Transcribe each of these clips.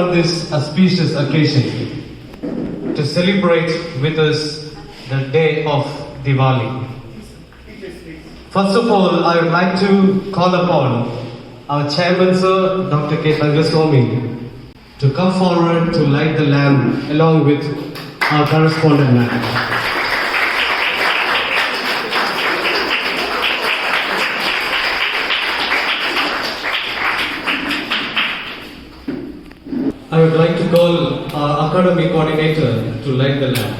on this auspicious occasion to celebrate with us the day of Diwali. First of all, I would like to call upon our chairman, Sir, Dr. K. Tangaswamy, to come forward to light the lamp along with our correspondent man. I would like to call our academy coordinator to light the lamp.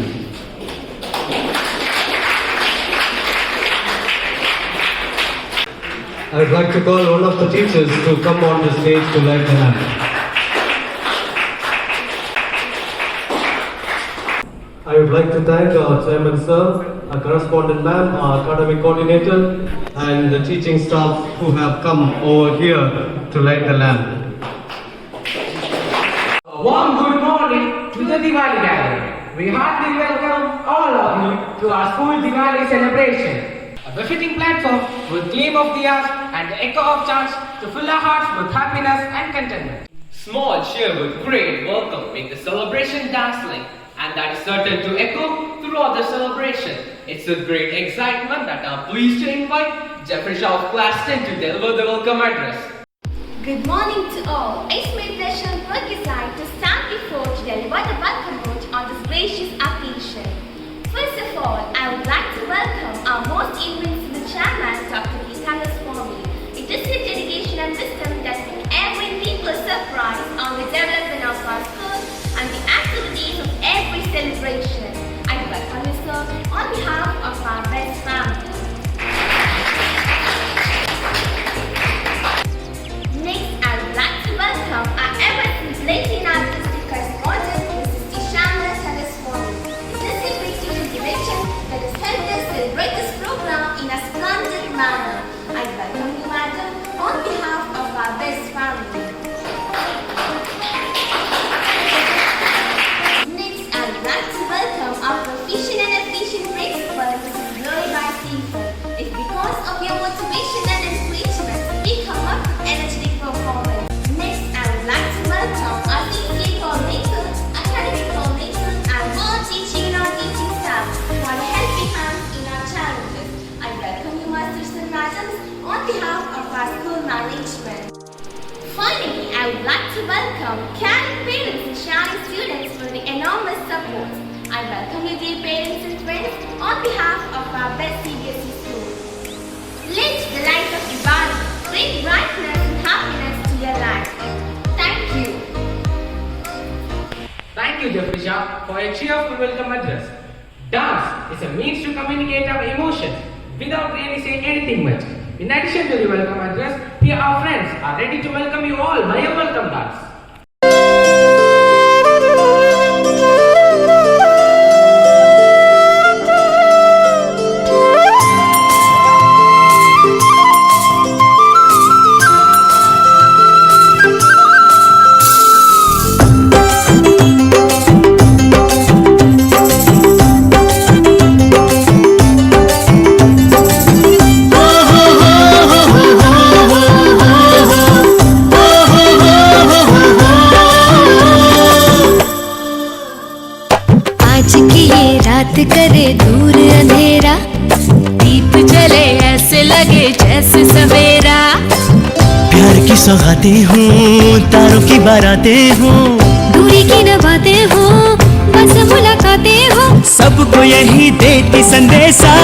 I would like to call one of the teachers to come on the stage to light the lamp. I would like to thank our chairman sir, our correspondent ma'am, our academic coordinator, and the teaching staff who have come over here to light the lamp. A warm good morning to the Diwali gathering. We heartily welcome all of you to our school Diwali celebration. A befitting platform with gleam of diyas and the echo of chants to fill our hearts with happiness and contentment. Small cheer with great welcome make the celebration dazzling, and that is certain to echo throughout the celebration. It's with great excitement that I'm pleased to invite Jeffrey Shaw of Class 10 to deliver the welcome address. Good morning to all. It's my pleasure and work aside to stand before to deliver the welcome note on this gracious occasion. First of all, I would like to welcome our most invincible chairman, Dr. K. Tangaswamy. It is his dedication and wisdom that make every people surprised on the development of our school and the activities of every celebration. I welcome you, sir, on behalf of our best family. Next, I would like to welcome our ever-scintillating artistic correspondent, Mrs. Ishana Tangaswamy. It is a great direction that has helped us celebrate this program in a splendid manner. I welcome you, madam, on behalf of our best family. Next, I would like to welcome our proficient and efficient principal, Mrs. Glory Seafood. It's because of your motivation and encouragement we come up with energetic performance. Next, I would like to welcome our CCA coordinator, academic coordinator, and all teaching and non-teaching staff who are helping hands in our challenges. I welcome you, masters and madams, on behalf of our school management. Finally, I would like to welcome caring parents and sharing students for the enormous support. I welcome you, dear parents and friends, on behalf of our best CBSE school. Let the light of Diwali bring brightness and happiness to your life. Thank you. Thank you, Jeffrey Shaw, for a cheerful welcome address. Dance is a means to communicate our emotions without really saying anything much. In addition to the welcome address, here our friends are ready to welcome you all by a welcome dance. करे दूर अंधेरा, दीप जले ऐसे लगे जैसे सवेरा। प्यार की सौगातें हूँ, तारों की बारातें हूँ, दूरी की न बातें हो, बस मुलाकातें हो, सबको यही देती संदेशा।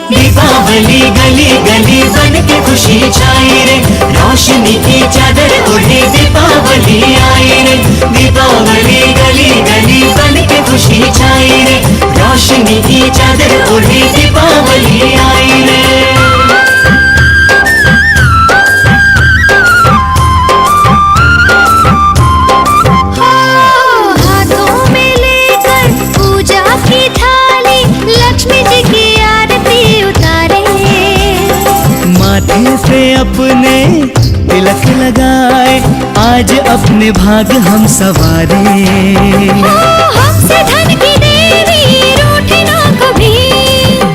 दीपावली गली गली बन के खुशी छाई रे, रोशनी की चादर ओढ़े दीपावली आई रे। दीपावली गली गली बन के खुशी छाई रे, रोशनी की चादर ओढ़े दीपावली आई रे। अपने तिलक लगाए, आज अपने भाग हम सवारे। हमसे धन की देवी रूठे ना कभी,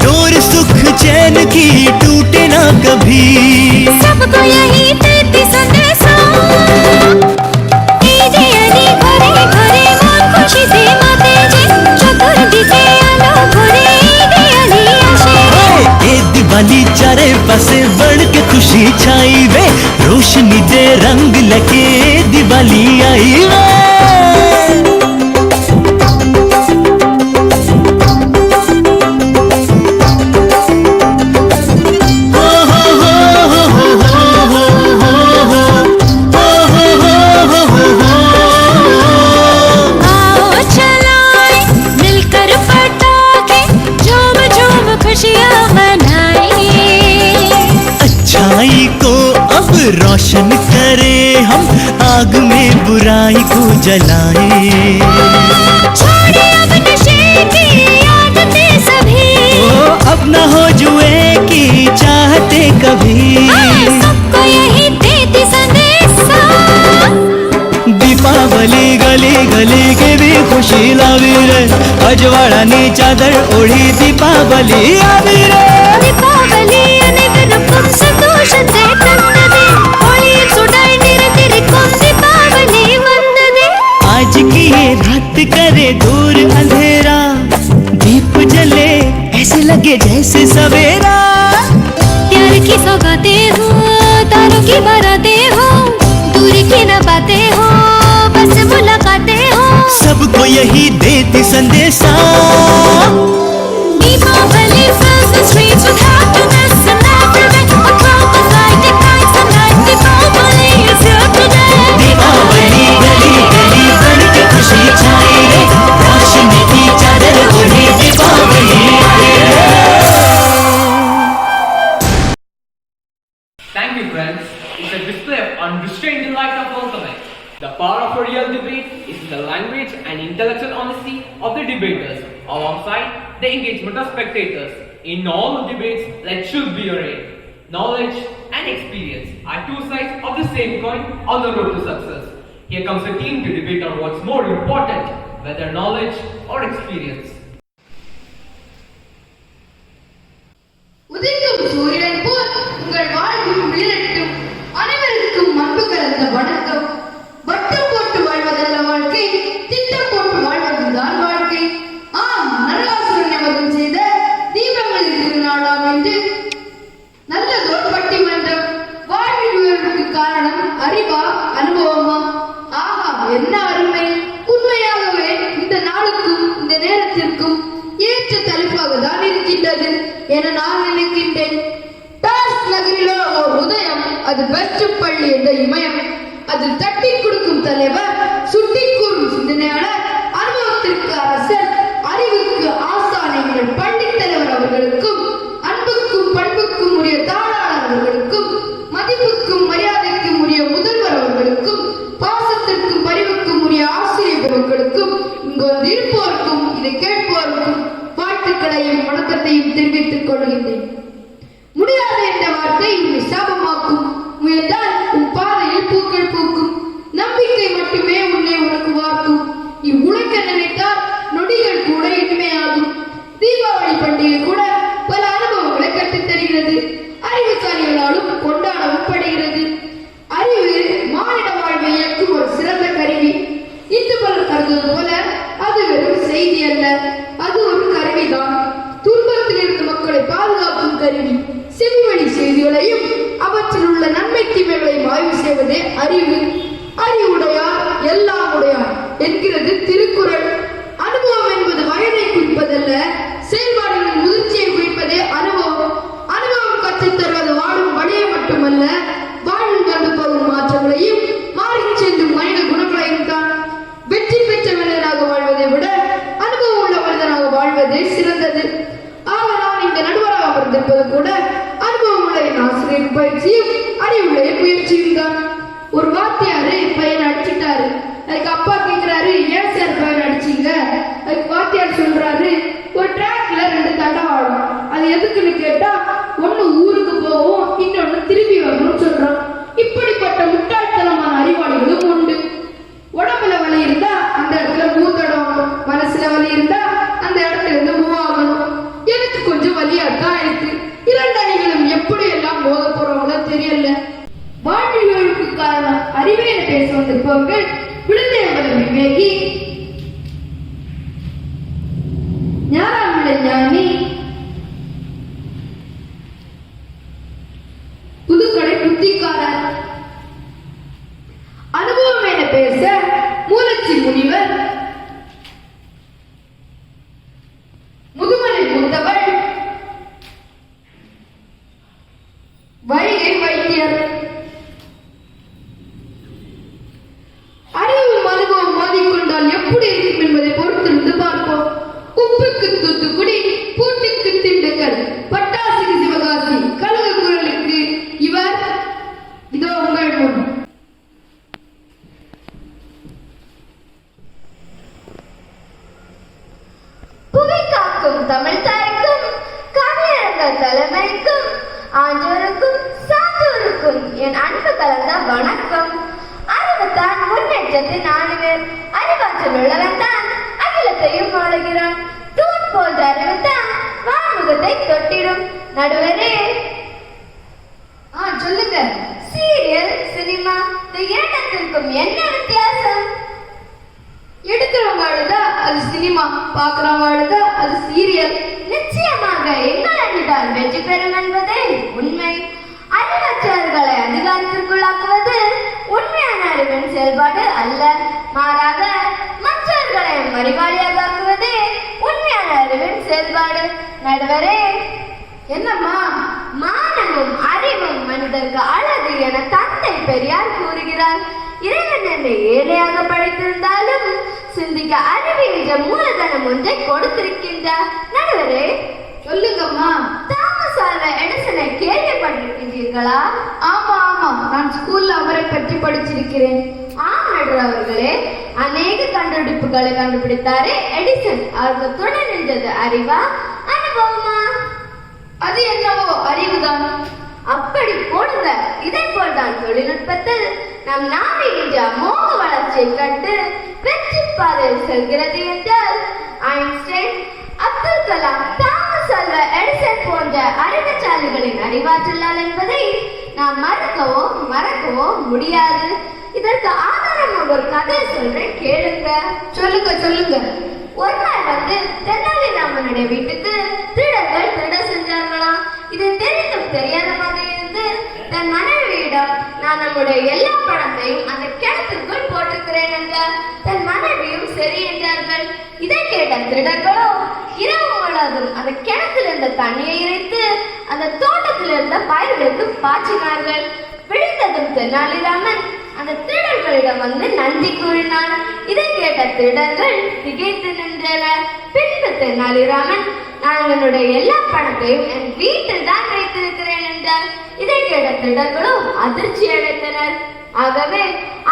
डोर सुख चैन की टूटे ना कभी, सबको यही देती संदेशा। दिवाली आई रे। रोशन करे हम आग में बुराई को जलाए। छोड़े अब नशे की आदतें सभी, अब न हो जुए की चाहते कभी। सबको यही देती संदेशा, दीपावली गली गली के भी खुशी लावी रे। अजवाड़ा नी चादर ओढ़ी दीपावली आवी रे। दीपावली अनेक रूप संतोष से तन्नदे, होली सुडाई निरतिरिकों दीपावली वंदने। आज की ये रात करे दूर अंधेरा, दीप जले ऐसे लगे जैसे सवेरा। प्यार की सौगातें हो, तारों की बारातें हो, दूरी की न बातें हो, बस मुलाकातें हो। सबको यही देती संदेशा। Deepawali fills the streets with happiness and everywhere. A crowd is lighting nights and nights. Deepawali is here today. Deepawali गली गली बन के खुशी छाई रे। रोशनी की चादर ओढ़ी दीपावली आई रे। Thank you, friends. It's a display of unrestrained delight of welcoming. The power of a real debate is in the language and intellectual honesty of the debaters, alongside the engagement of spectators. In all debates, there should be a aim. Knowledge and experience are two sides of the same coin on the road to success. Here comes a team to debate on what's more important, whether knowledge or experience. உதிக்கும் சூரியன் போல் உங்கள் வாழ்வில் மிளிரட்டும். அனைவருக்கும் அன்பு கலந்த வணக்கம். வட்டம் போட்டு வாழ்வதல்ல வாழ்க்கை, திட்டம் போட்டு வாழ்வதுதான் வாழ்க்கை. ஆம், நரகாசுரனை வதம் செய்த தீபங்களின் திருநாளாம் என்று நல்லதோர் பட்டிமன்றம். வாழ்வில் உயர்வுக்கு காரணம் அறிவா அனுபவமா? ஆஹா, என்ன அருமை! உண்மையாகவே இந்த நாளுக்கும் இந்த நேரத்திற்கும் ஏற்ற தலைப்பாக தான் இருக்கின்றது என நான் நினைக்கின்றேன். டாஸ் நகரிலோ ஓர் உதயம், அது பெஸ்ட் பள்ளி என்ற இமயம். அதில் தட்டி கொடுக்கும் தலைவர், சுட்டி கூறும் சிந்தனையாளர், அனுபவத்திற்கு அரசர், அறிவுக்கு ஆசான் எங்கள் பள்ளித் தலைவர் அவர்களுக்கும், அன்புக்கும் பண்புக்கும் உரிய தாளாளர் அவர்களுக்கும், மதிப்புக்கும் மரியாதைக்கும் உரிய முதல்வர் அவர்களுக்கும், பாசத்திற்கும் பரிவுக்கும் உரிய ஆசிரியர் பெருமக்களுக்கும், இங்கு வந்து இருப்போருக்கும் இதை கேட்போருக்கும் வாழ்த்துக்களையும் வணக்கத்தையும் தெரிவித்துக் கொள்கின்றேன். முடியாது என்ற வார்த்தை உன்னை சாபமாக்கும். முயன்றால் உன் பாதையில் பூக்கள் பூக்கும். நம்பிக்கை மட்டுமே உன்னை உனக்கு வார்க்கும். நீ உழைக்க நினைத்தால் நொடிகள் கூட இனிமையாகும். தீபாவளி பண்டிகை கூட பல அனுபவங்களை கற்றுத்தருகிறது. அறிவுசாலிகளாலும் கொண்டாடவும் படுகிறது. அறிவு மானிட வாழ்வை இயக்கும் ஒரு சிறந்த கருவி. இன்று பலர் கருதுவது போல அது வெறும் செய்தி அல்ல, அது ஒரு கருவிதான். துன்பத்தில் இருந்து மக்களை பாதுகாக்கும் கருவி. செவிவழி செய்திகளையும் அவற்றில் உள்ள நன்மை தீமைகளையும் ஆய்வு செய்வதே அறிவு. அறிவுடையார் எல்லாம் உடையார் என்கிறது திருக்குறள். அனுபவம் என்பது வயதை குறிப்பதல்ல, செயல்பாடுகளின் முதிர்ச்சியை குறிப்பதே அனுபவம். அனுபவம் கற்றுத் தருவது வாழும் வழியை மட்டுமல்ல, வாழ்வில் வந்து போகும் மாற்றங்களையும் மாறிச் செல்லும் மனித குணங்களையும் தான். வெற்றி பெற்ற மனிதனாக வாழ்வதை விட அனுபவம் உள்ள மனிதனாக வாழ்வதே சிறந்தது. ஆக நான் இங்க நடுவராக அமர்ந்திருப்பது கூட அனுபவம் உள்ள என் ஆசிரியர் பயிற்சியும் அறிவுடைய முயற்சியும் தான். ஒரு வாத்தியாரு பையனை அடிச்சுட்டாரு. அதுக்கு அப்பா கேட்கிறாரு, ஏன் சார் பையனை அடிச்சீங்க? அதுக்கு வாத்தியார் சொல்றாரு, ஒரு டிராக்ல 2 தடவாடும், அது எதுக்குன்னு கேட்டா, ஒண்ணு ஊருக்கு போகும், இன்னொன்னு திரும்பி வரணும்னு சொல்றான். இப்படிப்பட்ட முட்டாள்தனமான அறிவாளிகளும் உண்டு. உடம்புல வலி இருந்தா அந்த இடத்துல மூத்தடணும், மனசுல வலி இருந்தா அந்த இடத்துல இருந்து மூவ் ஆகணும். எனக்கு கொஞ்சம் வலியாத்தான் இருக்கு. 2 அணிகளும் எப்படி எல்லாம் போக போறவங்களோ தெரியல. வாழ்வியலுக்கு காரணம் அறிவே என பேச வந்திருப்பவர்கள் விழுந்தையம்பல விவேகி, ஞானாவிட ஞானி, புதுக்கடை புத்திக்காரர். அனுபவம் என பேச மூலச்சி முனிவர், முதுமலை மூத்தவர், வைகை வைத்தியர். அறிவும் அனுபவம் மோதிக்கொண்டால் எப்படி இருக்கும் என்பதை பொறுத்திருந்து பார்ப்போம். உப்புக்கு தூத்துக்குடி, பூட்டுக்கு திண்டுக்கல், பட்டாசுக்கு சிவகாசி, கழுக குரலுக்கு இவர். இதோ உங்கள் முன். புவி காக்கும் தமிழ் தாய்க்கும், கவியரங்கள் தலைமைக்கும், ஆண்டோருக்கும் சான்றோருக்கும் என் அன்பு கலந்த வணக்கம். அறிவுத்தான் முன்னேற்றத்தின் ஆணிவேர். அறிவாற்றல் உள்ளவன் தான் அகிலத்தையும் ஆளுகிறான். தூண் போன்ற அறிவுத்தான் வான்முகத்தை தொட்டிடும். நடுவரே, சொல்லுங்க. சீரியல், சினிமா இந்த இரண்டத்திற்கும் என்ன வித்தியாசம்? எடுக்கிறவங்க அழுதா அது சினிமா, பார்க்கிறவங்க அழுதா அது சீரியல். நிச்சயமாக எங்கள் அணிதான் வெற்றி பெறும் என்பதே உண்மை. அறிவற்றவர்களை அதிகாரத்திற்குள்ளாக்குவது உண்மையான அறிவின் செயல்பாடு அல்ல. மாறாக மற்றவர்களை மறிவாளியாக்குவதே உண்மையான அறிவின் செயல்பாடு. நடுவரே, என்னம்மா? மானமும் அறிவும் மனிதருக்கு அழகு என தந்தை பெரியார் கூறுகிறார். இறைவன் என்னை ஏழையாக படைத்திருந்தாலும் சிந்திக்க அறிவு என்ற மூலதனம் ஒன்றை கொடுத்திருக்கின்றார். நடுவரே, சொல்லுங்கம்மா. தாமஸ் ஆல்வா எடிசனை கேள்விப்பட்டிருக்கின்றீர்களா? ஆமா ஆமா, நான் ஸ்கூல்ல அவரை பற்றி படிச்சிருக்கிறேன். நடுவர் அவர்களே, அநேக கண்டுபிடிப்புகளை கண்டுபிடித்தாரே எடிசன். அவருக்கு துணை நின்றது அறிவா, அனுபவமா? அது என்னவோ அறிவுதான். அப்படி போடுங்க. இதை போல்தான் தொழில்நுட்பத்தில் நம் நாடு என்ற அமோக வளர்ச்சியை கண்டு வெற்றி பாதையில் செல்கிறது என்றால் Einstein, Abdul Kalam, Thomas Alva Edison போன்ற அறிவுசாலிகளின் அறிவாற்றலால் என்பதை நாம் மறக்கவோ முடியாது. இதற்கு ஆதாரம் ஒரு கதை சொல்றேன், கேளுங்க. சொல்லுங்க சொல்லுங்க. ஒரு நாள் தென்னாலிராமனுடைய வீட்டுக்கு திருடர்கள் திருட சென்றார்களாம். இது தெரிந்தும் தெரியாத மாதிரி இருந்து தன் மனைவியிடம், நான் நம்முடைய எல்லா பணத்தையும் அந்த கிணத்துக்குள் போட்டிருக்கிறேன் என்றார். தன் மனைவியும் சரி என்றார்கள். இதை கேட்ட திருடர்களோ இரவு முழுவதும் அந்த கிணத்தில் இருந்த தண்ணியை இறைத்து அந்த தோட்டத்தில் இருந்த பயிர்களுக்கு பாய்ச்சினார்கள். விழுந்ததும் தென்னாலிராமன் அந்த திருடர்களிடம் வந்து நன்றி கூறினான். இதை கேட்ட திருடர்கள் திகைத்து நின்றனர். பின்பு தென்னாலிராமன், நான் என்னுடைய எல்லா பணத்தையும் என் வீட்டில் தான் வைத்திருக்கிறேன் என்றார். இதை கேட்ட திருடர்களோ அதிர்ச்சி அடைந்தனர். ஆகவே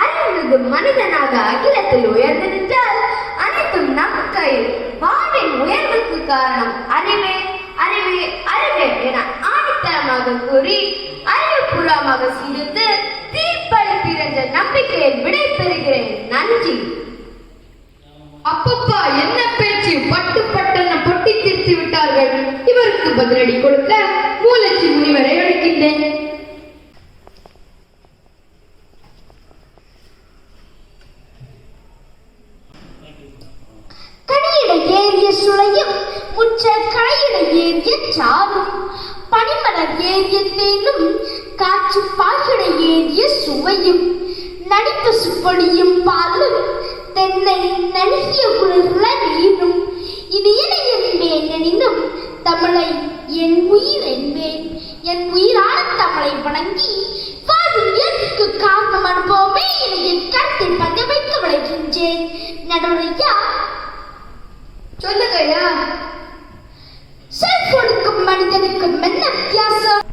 அறிவு மனிதனாக அகிலத்தில் உயர்ந்து நின்றால் அனைத்தும் நம் கையில். வாழ்வின் உயர்வுக்கு காரணம் அறிவே அறிவே அறிவே என ஆணித்தரமாக கூறி அறிவுபூர்வமாக சிந்தித்து தீர்ப்பளிப்பீர் என்ற நம்பிக்கையை விடை பெறுகிறேன். நன்றி. அப்பப்பா, என்ன பேச்சு! பட்டு பட்டென பொட்டி தீர்த்து விட்டார்கள். இவருக்கு பதிலடி கொடுக்க மூலச்சி முனிவரை அழைக்கின்றேன். கனியிட ஏறிய சுளையும் முற்ற களையிட ஏறிய சாரும் பனிமலர் ஏறிய தேனும் காற்று பாகிட ஏறிய சுவையும் நடிப்பு சுப்படியும் பாலும் தென்னை நல்கிய குளிர்ல நீரும் இனியனை என்பேன் எனினும் தமிழை என் உயிர் என்பேன். என் உயிரான தமிழை வணங்கி வாழும் இயற்கைக்கு காரணம் அனுபவமே என என் கருத்தை பங்க வைக்க விளைகின்றேன். நடுவரையா, சொல்லுங்கய்யா. செல்போனுக்கும் மனிதனுக்கும் என்ன வித்தியாசம்?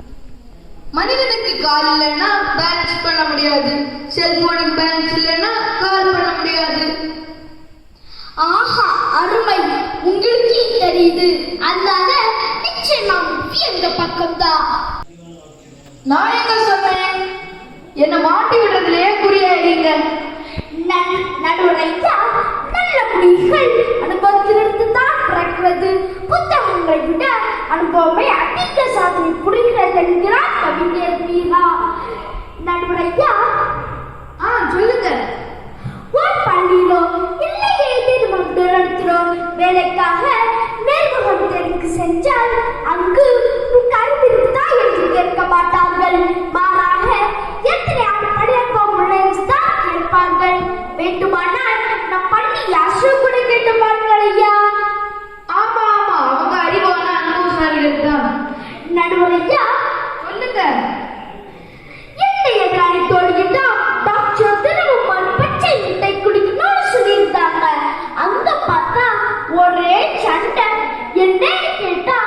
மனிதனுக்கு கால் இல்லைன்னா பேலன்ஸ் பண்ண முடியாது. செல்போனுக்கு பேலன்ஸ் இல்லைன்னா கால் பண்ண முடியாது. ஆஹா, அருமை! உங்களுக்கு தெரியுது. அதனால நிச்சயமா எங்க பக்கம்தான். நான் எங்க சொன்னேன்? என்ன மாட்டி விடுறதுலயே குறியாயிருங்க. நடுவரையா, நல்ல முடிவுகள் அனுபவத்திலிருந்து தான் பிறக்கிறது. புத்தகங்களை விட அனுபவமே அதிக சாதனை புரிகிறது என்கிறார் கவிஞர் மீரா. நடுவரையா, சொல்லுங்க. ஒரு பள்ளியிலோ இல்லை ஏதேனும் நிறுவனத்திலோ வேலைக்காக நேர்முகம் தேர்வுக்கு சென்றால் அங்கு கருத்திருந்தா என்று கேட்க மாட்டார்கள். மாறாக எத்தனை படிப்பு உள்ளே தான் கேட்பார்கள். வேண்டுமானால் நம் பள்ளி அசோக் கூட கேட்டு பாருங்கள் ஐயா. ஆமா ஆமா, அவங்க அறிவான அனுபவசாலிகள் தான். நடுவர் ஐயா, சொல்லுங்க. எந்த எதிராளி தோல்விட்டா டாக்டர் தினமும் பச்சை முட்டை குடிக்கணும்னு சொல்லியிருந்தாங்க. அங்க பார்த்தா ஒரே சண்டை. என்னன்னு கேட்டா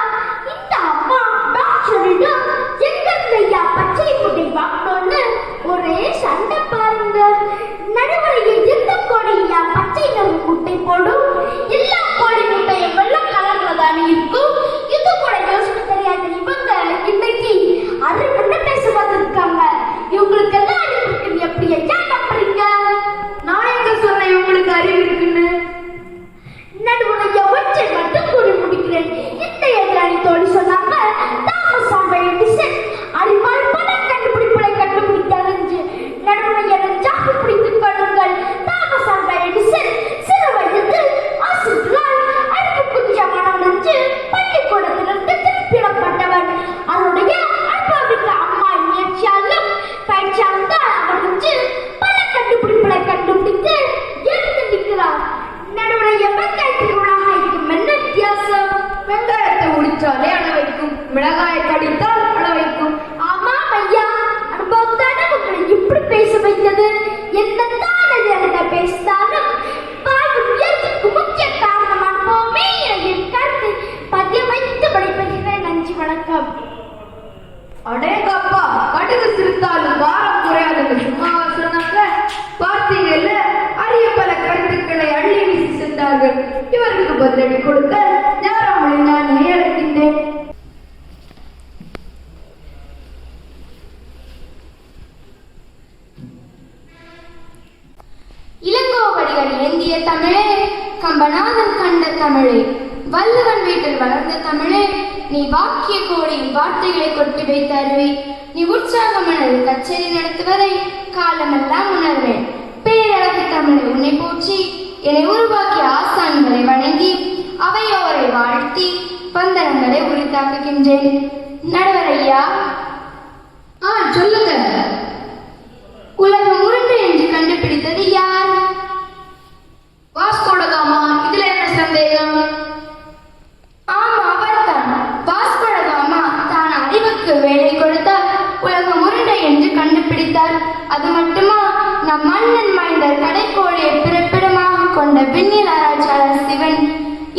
இந்த அம்மா டாக்டரிடம் எங்கிருந்து ஐயா பச்சை முட்டை வாங்கணும்னு ஒரே சண்டை பாருங்க. நடுவரையை எந்த கோழி ஐயா பச்சை நிற முட்டை போடும்? எல்லா கோழி முட்டையும் வெள்ளை கலர்ல தானே இருக்கும். இது கூட யோசிக்க தெரியாத இவங்க இன்னைக்கு அறிவுள்ள பேச வந்திருக்காங்க. இவங்களுக்கு எல்லாம் அறிவு இருக்குன்னு எப்படி ஐயா நம்புறீங்க? நான் எங்க சொன்னேன் இவங்களுக்கு அறிவு இருக்குன்னு? நடுவரைய ஒற்றை மட்டும் கூறி முடிக்கிறேன். இந்த எதிராளி தோழி சொன்னாங்க தாமஸ் ஆல்வா எடிசன் அறிவால் பல கண்டுபிடிப்புகளை கண்டுபிடித்தார் என்று. நடுவரைய நன்றாக பிடித்துக் கொள்ளுங்கள். தாமஸ் ஆல்வா எடிசன் சிறு வயதில் ஆசிரியரால் அறிவு குஞ்சமானவன் என்று பள்ளிக்கூடத்திலிருந்து திருப்பிடப்பட்டவன். அவருடைய அனுபவிக்க அம்மா முயற்சியாலும் பயிற்சியாலும் தான் அவர் என்று பல கண்டுபிடிப்புகளை கண்டுபிடித்து எழுந்து நிற்கிறார். நடுவரைய வெங்காயத்துக்கு உலகாக இருக்கும் என்ன வித்தியாசம்? வெங்காயத்தை உடிச்சாலே அழ வைக்கும், மிளகாயை கடித்தால் அழ வைக்கும். ஆமாம் ஐயா, அனுபவத்தான உங்களை இப்படி பேச வைத்தது. என்னத்தான் அது அந்த பேசினாலும் வாழ்வு உயர்வுக்கு முக்கிய காரணம் அனுபவமே என் கருத்து பதிய வைத்து படிப்பதுகிறேன். நன்றி, வணக்கம். அடேங்கப்பா, கடுகு சிரித்தாலும் காரம் குறையாதுன்னு சும்மாவா சொன்னாங்க? பார்த்தீங்கல்ல, அரிய பல கருத்துக்களை அள்ளி வீசி சென்றார்கள். இவருக்கு பதிலடி கொடுக்க ஞானமொழி நான் அழைக்கின்றேன். இளங்கோவடிகள் ஏந்திய தமிழே, கம்பநாதன் கண்ட தமிழே, வள்ளுவன் வீட்டில் வளர்ந்த தமிழே, நீ வாக்கிய கோடியில் வார்த்தைகளை கொட்டி வைத்த அருவி, நீ உற்சாகமனது கச்சேரி நடத்துவதை காலமெல்லாம் உணர்வேன். பேரழகு தமிழை உன்னை போற்றி என்னை உருவாக்கிய ஆசான்களை வணங்கி அவையோரை வாழ்த்தி வந்தனங்களை உரித்தாக்குகின்றேன். நடுவரையா, சொல்லுங்க. உலகம் உருண்டை என்று கண்டுபிடித்தது யார்? Vasco da Gama. இதுல என்ன சந்தேகம்? ஆமா, அவர்தான். வாஸ்கோட காமா தான் அறிவுக்கு வேலை கொடுத்தார், உலகம் உருண்டை என்று கண்டுபிடித்தார். அது மட்டுமா, நம் மன்னன் மைந்தர் கடைக்கோழியை பிறப்பிடமாக கொண்ட விண்ணில் ஆராய்ச்சியாளர் சிவன்,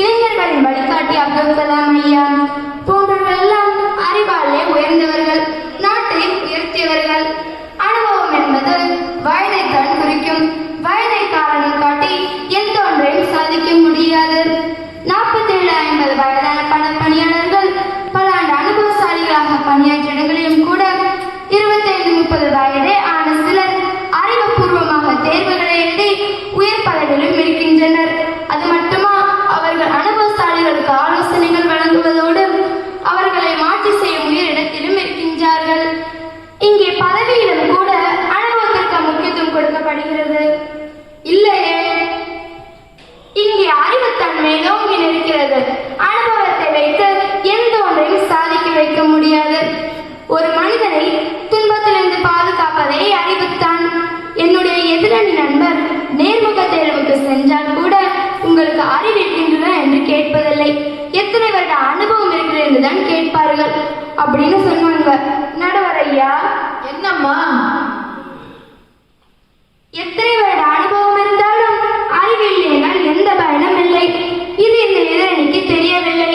இளைஞர்களின் வழிகாட்டி அப்துல் கலாம் ஐயா போன்றவர்கள் எல்லாம் அறிவாலே உயர்ந்தவர்கள், நாட்டை உயர்த்தியவர்கள். அனுபவம் என்பது வயதைத்தான் குறிக்கும். வயதை காரணம் காட்டி எந்த ஒன்றையும் சாதிக்க முடியாது. 47-50 வயதான பல பணியாளர்கள் பல ஆண்டு அனுபவசாலிகளாக பணியாற்றிய இடங்களிலும் கூட 25-30 வயதே ஆன சிலர் அறிவுபூர்வமாக தேர்வுகளை எழுதி உயர் பதவியிலும் இருக்கின்றனர். அது மட்டுமா, அவர்கள் அனுபவசாலிகளுக்கு ஆலோசனைகள் வழங்குவதோடு அவர்களை மாற்றி செய்யும் உயர் இடத்திலும் இருக்கின்றார்கள். இங்கே பதவியிலும் கூட அனுபவத்திற்கு முக்கியத்துவம் கொடுக்கப்படுகிறது இல்லையே? இங்கே அறிவுத்தன் மேலோங்கி நிற்கிறது. அனுபவத்தை வைத்து எந்த ஒன்றையும் சாதிக்க வைக்க முடியாது. ஒரு மனிதனை துன்பத்திலிருந்து பாதுகாப்பதே அறிவுத்தான். என்னுடைய எதிரணி நண்பர் நேர்முக தேர்வுக்கு சென்றால் கூட உங்களுக்கு அறிவு இருக்கின்றன என்று கேட்பதில்லை, எத்தனை வருட அனுபவம் இருக்கிறது என்றுதான் கேட்பார்கள் அப்படின்னு சொன்னாங்க. நடுவரையா, என்னம்மா? எத்தனை வருட அனுபவம் இருந்தாலும் அறிவு இல்லைனால் எந்த பயனும் இல்லை. இது இந்த எதிரணிக்கு தெரியவில்லை.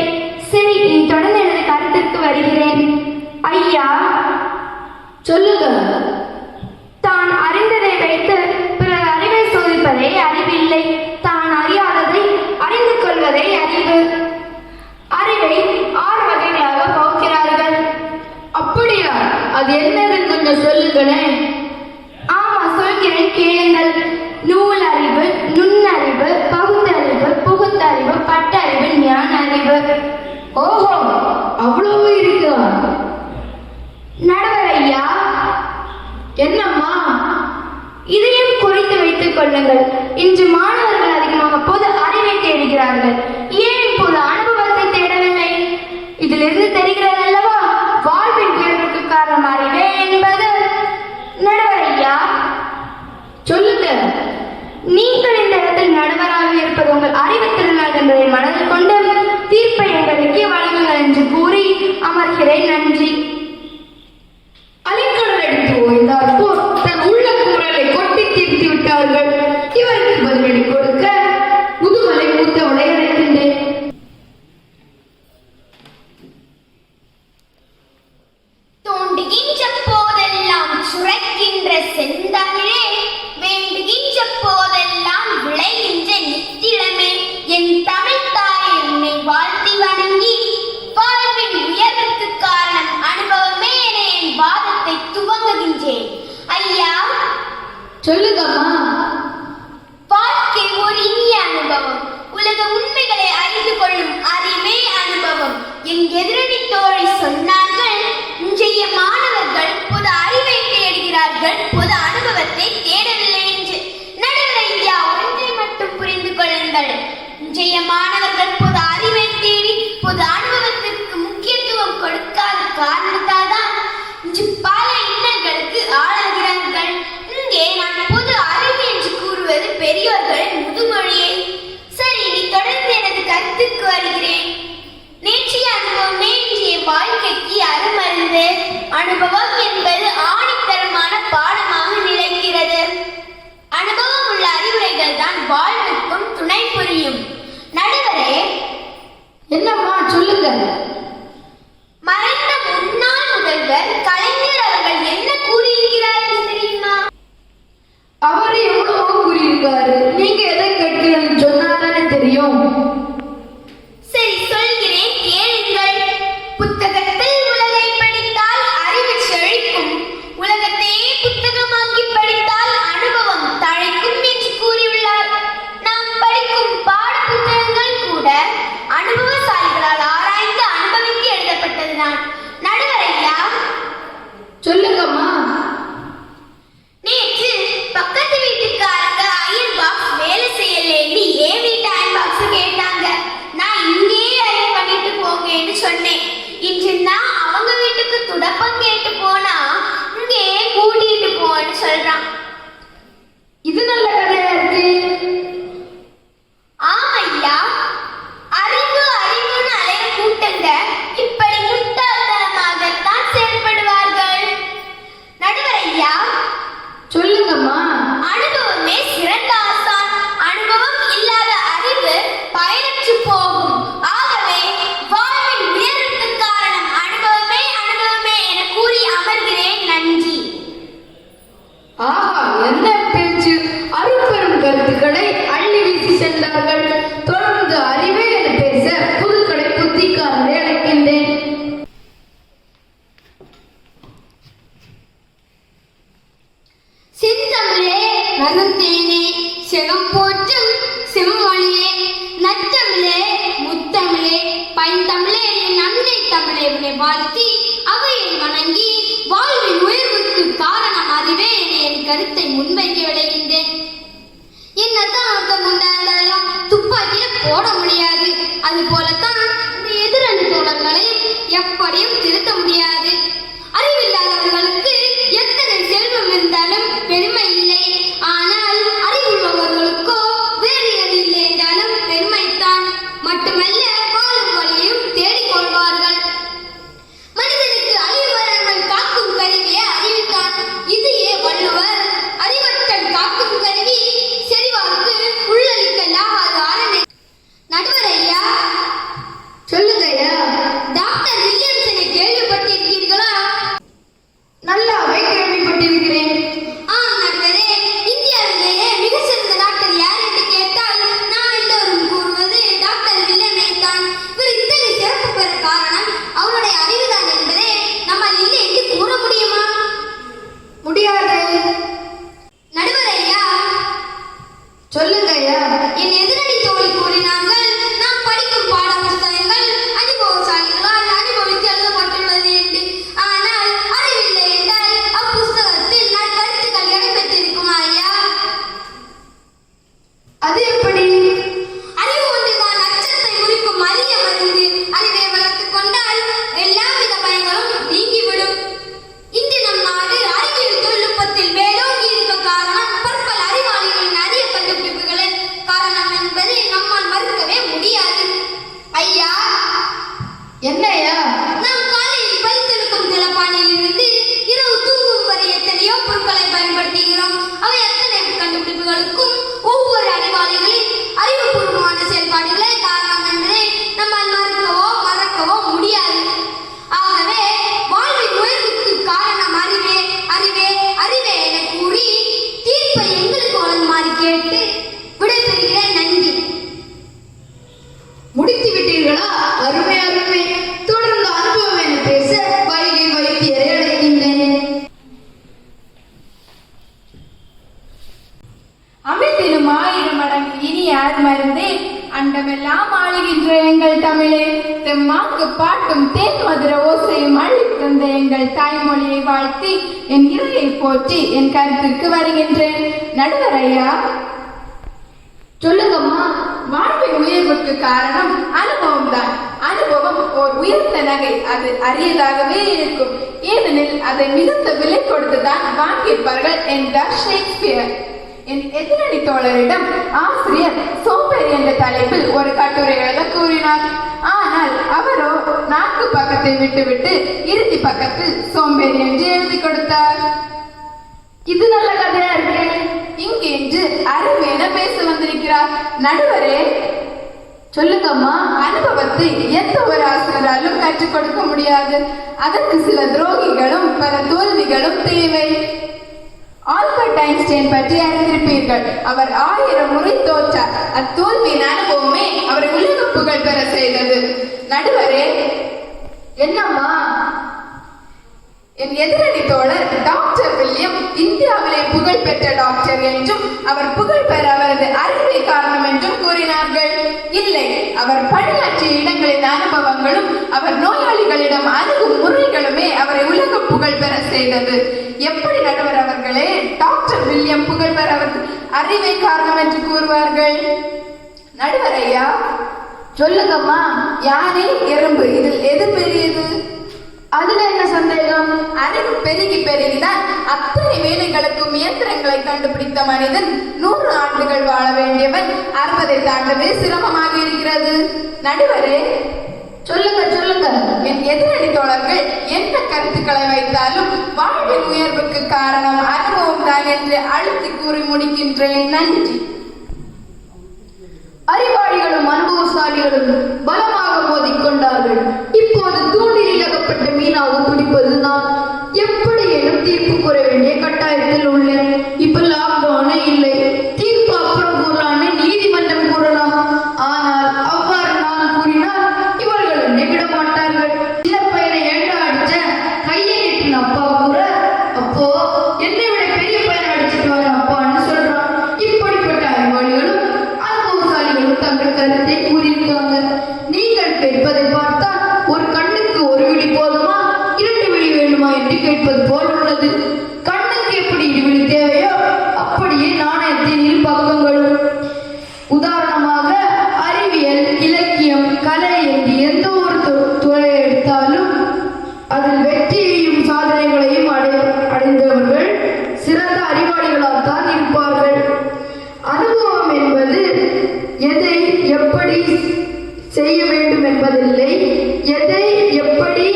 சரி, நீ தொடர்ந்து எனது கருத்திற்கு வருகிறேன். ஐயா, சொல்லுங்க. தான் அறிந்ததை வைத்து பிறர் அறிவை சோதிப்பதே அறிவில்லை. தான் அறியாததை அறிந்து கொள்வதே அறிவு. அறிவை 6 வகைகளாக பகுக்கிறார்கள். அப்படியா? அது என்னதுன்னு கொஞ்சம் சொல்லுங்களேன். ஆமா, சொல்கிறேன், கேளுங்கள். நூல் அறிவு, நடுவராக இருப்பது உங்கள் அறிவுத்திறனாக என்பதை மனதில் கொண்டு தீர்ப்பை எங்களுக்கு வழங்குங்கள் என்று கூறி அமர்கிறேன். நன்றி. அலிக்கடல் எடுத்து ஓய்ந்தார் போர் தன் உள்ள குரலை கொட்டி தீர்த்து விட்டார்கள். இவருக்கு பதிலடி கொடுக்க முதுமலை மூத்தவளை அழைக்கின்றேன். தோண்டுகின்ற போதெல்லாம் சுரக்கின்ற செந்தமிழே, வேண்டுகின்ற போதெல்லாம் விளைகின்ற நித்திலமே, என் தமிழ் தாயை உன்னை வாழ்த்தி வணங்கி வாழ்வின் உயர்வுக்கு காரணம் அனுபவமே என என் வாதத்தை துவங்குகின்றேன். ஐயா, சொல்லுங்கம்மா. வாழ்க்கை ஒரு இனிய அனுபவம். உலக உண்மைகளை அறிந்து கொள்ளும் அறிவே அனுபவம். என் எதிரணி தோழி சொன்னார்கள், இன்றைய மாணவர்கள் பொது அறிவை தேடுகிறார்கள், பொது அனுபவத்தை தேடவில்லை என்று. நடுவர் ஐயா, ஒன்றை மட்டும் புரிந்து கொள்ளுங்கள். இன்றைய மாணவர்கள் பொது அறிவை தேடி பொது அனுபவத்திற்கு முக்கியத்துவம் கொடுக்காத காரணத்தால் தான் இன்று பல இன்னல்களுக்கு ஆளாகிறார்கள். இங்கே நான் பொது அறிவு என்று கூறுவது பெரியோர்களின் முதுமொழியை. சரி, நீ தொடர்ந்து எனது கருத்துக்கு வருகிறேன். நேற்றைய அனுபவமே இன்றைய வாழ்க்கைக்கு அருமருந்து. அனுபவம் என்பது ஆணித்தரமான பாடமாக நிலைக்கிறது. அனுபவம் உள்ள அறிவுரைகள் தான் வாழ்வுக்கும் துணை புரியும். நடுவரே, என்னம்மா சொல்லுங்க. மறைந்த முன்னாள் முதல்வர் கலைஞர் அவர்கள் என்ன கூறியிருக்கிறார்கள் தெரியுமா? அவர் எவ்வளவோ கூறியிருக்காரு. நீங்க எதை கேட்கிறீங்கன்னு சொன்னாதானே தெரியும். சரி, சொல்கிறேன், கேளுங்கள். புத்தகத்தில் உலகை படித்தால் அறிவு செழிக்கும், உலகத்தையே புத்தகமாக்கி படித்தால் அனுபவம் தழைக்கும் என்று கூறியுள்ளார். நாம் படிக்கும் பாட புத்தகங்கள் கூட அனுபவசாலிகளால் ஆராய்ந்து அனுபவித்து எழுதப்பட்டதுதான். நடுவர் ஐயா, சொல்லுங்கம்மா. நேற்று பக்கத்து வீட்டுக்காரங்க அயன் பாக்ஸ் வேலை செய்யலேன்னு என் வீட்டு அயன் பாக்ஸ் கேட்டாங்க. நான் இங்கேயே அயன் பண்ணிட்டு போங்கன்னு சொன்னேன். இன்று நான் அவங்க வீட்டுக்கு துடப்பம் கேட்டு போனா இங்கேயே கூட்டிட்டு போன்னு சொல்றான். இது நல்ல கதையா இருக்கு. ஆமையா, அறிவு அறிவுன்னு அலைய கூட்டங்க இப்படி முட்டாள்தனமாகத்தான் செயல்படுவார்கள். நடுவர் ஐயா, சொல்லுங்கம்மா. அனுபவமே சிறந்த ஆசான். அனுபவம் இல்லாத அறிவு பயனற்று போகும். ஆகவே வாழ்வின் உயர்வுக்கு காரணம் அனுபவமே அனுபவமே என கூறி அமர்கிறேன். நன்றி. ஆஹா, என்ன பேச்சு! அரும்பெரும் கருத்துக்களை அள்ளி வீசி சென்றார்கள். தொடர்ந்து அறிவே என பேச புதுக்கடை புத்திக்காரரை அழைக்கின்றேன். செந்தமிழே, நறுந்தேனே, செகம் போற்றும் செம்மொழியே, நற்றமிழே, முத்தமிழே, பைந்தமிழே, என் அன்னை தமிழே, உன்னை வாழ்த்தி அவையை வணங்கி வாழ்வின் உயர்வுக்கு காரணம் அறிவே என என் கருத்தை முன்வைக்க விளைகின்றேன். என்னத்தான் அர்த்தம் உண்டாஇருந்தாலும் துப்பாக்கியில போட முடியாது. அது போலத்தான் இந்த எதிரணி தோழர்களையும் எப்படியும் திருத்த முடியாது. அறிவில்லாதவர்களுக்கு எத்தனை செல்வம் இருந்தாலும் பெருமை இல்லை. ஆனால் அறிவுள்ளவர்களுக்கோ வேறு எது இல்லை என்றாலும் பெருமைத்தான். மட்டுமல்ல, வாழும் வழியையும் தேடிக்கொள்வார்கள். மனிதனுக்கு அறிவு வராமல் காக்கும் கருவியே அறிவுத்தான். இதையே வள்ளுவர் அறிவற்றல் காக்கும் கருவி செறிவார்க்கு உள்ளளிக்கலாகாது அரணே. நடுவர் ஐயா, சொல்லுங்க ஐயா. டாக்டர் வில்லியம்சனை கேள்விப்பட்டிருக்கீர்களா? நல்லாவே கேள்விப்பட்டிருக்கிறேன். நடுவரே, இந்தியாவிலேயே மிக சிறந்த டாக்டர் யார் என்று கேட்டால் நாம் எல்லோரும் கூறுவது டாக்டர் வில்லியமை தான். இவர் இத்தனை சிறப்பு பெற காரணம் அவருடைய அறிவுதான் என்பதே நம்மால் இல்லை என்று கூற முடியுமா? முடியாது. நடுவர் ஐயா, சொல்லுங்க ஐயா. என் எதிரணி தோழி கூறினார்கள், நாம் படிக்கும் பாட புத்தகங்கள் அனுபவசாலிகளால் அனுபவித்து எழுதப்பட்டுள்ளது என்று. ஆனால் அறிவில்லை என்றால் அப்புஸ்தகத்தில் நற்கருத்துக்கள் இடம்பெற்றிருக்குமா ஐயா? அது எப்படி? அறிவு ஒன்றுதான் அச்சத்தை முறிக்கும் அரிய மருந்து. அறிவை வளர்த்துக் கொண்டால் எல்லாவித பயங்களும் நீங்கிவிடும். இன்று நம் நாடு அறிவியல் தொழில்நுட்பத்தில் மேலோங்கி இருக்க காரணம் பற்பல அறிவாளிகளின் அரிய கண்டுபிடிப்புகளின் காரணம் ஏயா? நாம் காலையில் பல்தெடுக்கும் ஜலபானியில் இருந்து இரவு தூங்கும் வரை எத்தனையோ பொருட்களை பயன்படுத்துகிறோம். அவை அத்தனை கண்டுபிடிப்புகளுக்கும் ஒவ்வொரு அறிவாளிகளின் அறிவுபூர்வமான செயல்பாடுகளே காரணம் என்பதை நம்மால் மறக்கவோ முடியாது. ஆகவே வாழ்வின் உயர்வுக்கு காரணம் அறிவே அறிவே அறிவே என கூறி தீர்ப்பை எங்களுக்கு வழங்குமாறு கேட்டு விடைபெறுகிறேன். நன்றி. முடித்து விட்டீர்களா? அருமை அருமை. தொடர்ந்து அனுபவம் என பேச வைகை வைத்தியரை அழைக்கின்றேன். அமிழ்திலும் 1000 மடங்கு இனி யார் மருந்தே அண்டமெல்லாம் ஆளுகின்ற எங்கள் தமிழே தெம்மாக்கு பாட்டும் தேன் மதுர ஓசையும் அள்ளித்தந்த எங்கள் தாய்மொழியை வாழ்த்தி என் இறையை போற்றி என் கருத்திற்கு வருகின்றேன். நடுவர் ஐயா, சொல்லுங்கம்மா. வாழ்வின் உயர்வுக்கு காரணம் அனுபவம் தான். அனுபவம் ஓர் உயர்ந்த நகை. அது அரியதாகவே இருக்கும். ஏனெனில் அதை மிகுந்த விலை கொடுத்துதான் வாங்கியிருப்பார்கள் என்றார் ஷேக்ஸ்பியர். என் எதிரணி தோழரிடம் ஆசிரியர் சோம்பேறி என்ற தலைப்பில் ஒரு கட்டுரை எழுத கூறினார். ஆனால் அவரோ 4 பக்கத்தை விட்டுவிட்டு இறுதி பக்கத்தில் சோம்பேறி என்று எழுதி கொடுத்தார். இது நல்ல கதையா இருக்கு. இங்கு இன்று அருமையான பேச வந்திருக்கிறார். நடுவரே, சொல்லுங்கம்மா. அனுபவத்தை எந்த ஒரு ஆசிரியராலும் கற்றுக் கொடுக்க முடியாது. அதற்கு சில துரோகிகளும் பல தோல்விகளும் தேவை. ஆல்பர்ட் ஐன்ஸ்டைன் பற்றி அறிந்திருப்பீர்கள். அவர் 1000 முறை தோற்றார். அத்தோல்வியின் அனுபவமே அவரை உலக புகழ் பெற செய்தது. நடுவரே, என்னம்மா? என் எதிரணி தோழர் டாக்டர் வில்லியம் இந்தியாவிலே புகழ் பெற்ற டாக்டர் என்றும் அவர் புகழ் பெற அவரது அறிவை காரணம் என்றும் கூறினார்கள். இல்லை, அவர் பணியாற்றிய இடங்களின் அனுபவங்களும் அவர் நோயாளிகளிடம் அணுகும் முறைகளுமே அவரை உலக புகழ் பெற செய்தது. எப்படி நடுவர் அவர்களே டாக்டர் வில்லியம் புகழ் பெற அவரது அறிவை காரணம் என்று கூறுவார்கள்? நடுவர் ஐயா, சொல்லுங்கம்மா. யானை, எறும்பு, இதில் எது பெரியது? அதுல என்ன சந்தேகம்? அறிவு பெருகி பெருகிதான் அத்தனை வேலைகளுக்கும் இயந்திரங்களை கண்டுபிடித்த மனிதன் 100 ஆண்டுகள் வாழ வேண்டியவன் 60 தாண்டவே சிரமமாக இருக்கிறது. நடுவரே, சொல்லுங்க. என் எதிரணி தோழர்கள் என்ன கருத்துக்களை வைத்தாலும் வாழ்வின் உயர்வுக்கு காரணம் அனுபவம் தான் என்று அழுத்தி கூறி முடிக்கின்றேன். நன்றி. அறிவாளிகளும் அனுபவசாலிகளும் பலமாக மோதிக்கொண்டார்கள். இப்போது தூண்டிலில் அகப்பட்ட மீனாக துடிப்பது நான். எப்படியேனும் தீர்ப்பு கூற வேண்டிய கட்டாயத்தில் உள்ளேன். இப்ப லாக்டவுனே இல்லை. தீர்ப்பு அப்புறம் கூறலான்னு நீதிமன்றம் கூறலாம். ஆனால் அவ்வாறு நான் கூறினால் இவர்கள் என்னை விட மாட்டார்கள். சில பையனை ஏண்டா அடிச்ச கையை நீட்டின அப்பா கூட அப்போ என்னை விட பெரிய பையனை அடிச்சுட்டு வர அப்பான்னு சொல்றான். இப்படிப்பட்ட அறிவாளிகளும் தங்கள் கருத்தை கூறியிருக்காங்க. நீங்கள் கேட்பதை பார்த்தால் ஒரு கண்ணுக்கு ஒரு விழி போதுமா 2 விழி வேண்டுமா என்று கேட்பது போல் உள்ளது. கண்ணுக்கு எப்படி 2 விழி தேவையோ அப்படியே நாணயத்தின் 2 பக்கங்களும். உதாரணமாக அறிவியல், இலக்கியம், கலை என்று எந்த ஒரு துறையை எடுத்தாலும் அதில் வெற்றியையும் சாதனைகளையும் அடைந்தவர்கள் சிறந்த அறிவாளிகளால் தான் இருப்பார்கள். அனுபவம் என்பது எதை எப்படி செய்ய வேண்டும் என்பதில்லை, எதை எப்படி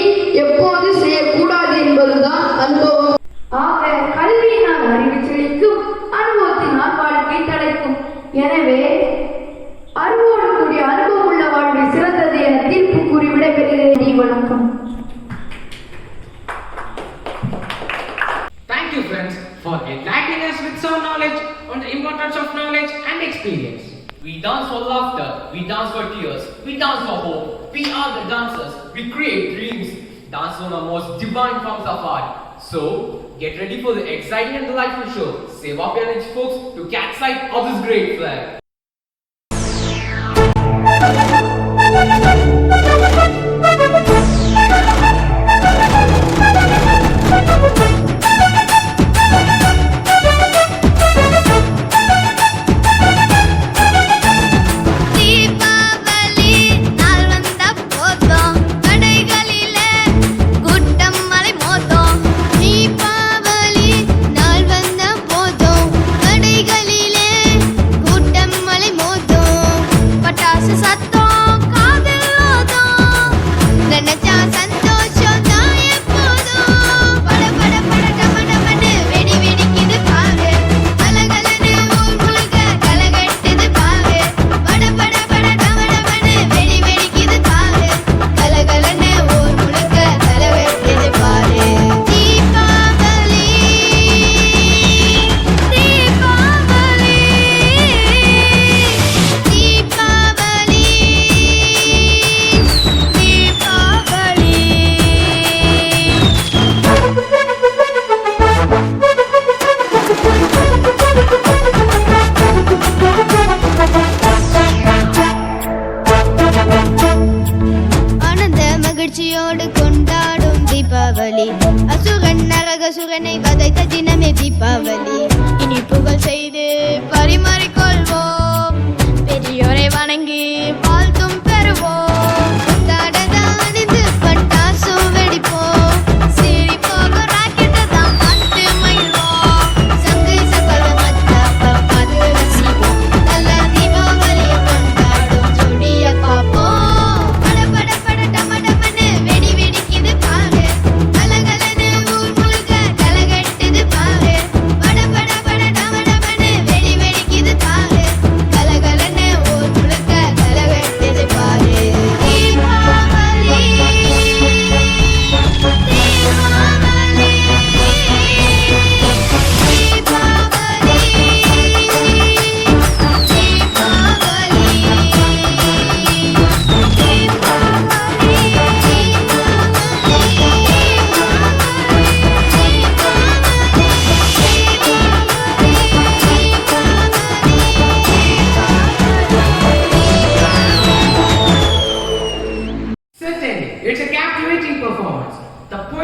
எப்போது செய்யக்கூடாது என்பதுதான் அனுபவம். ஆக கல்வியினால் அறிவு செழிக்கும், அனுபவத்தினால் வாழ்க்கை தலைக்கும். எனவே அறிவோடு கூடிய அனுபவம் உள்ள வாழ்வை சிறந்தது என தீர்ப்பு கூறி விடைபெறுகிறேன். வணக்கம். Thank you, friends, for enlightening us with some knowledge on the importance of knowledge and experience. We dance for laughter, we dance for tears, we dance for hope. We are the dancers, we create dreams. Dance is one of the most divine forms of art. So, get ready for the exciting and delightful show. Save up your energy, folks, to catch sight of this great flag. Deepavali நாள் வந்த போதும் கடைகளிலே கூட்டம் மலை மோதும். தீபாவளி நாள் வந்த போதும் கடைகளிலே கூட்டம்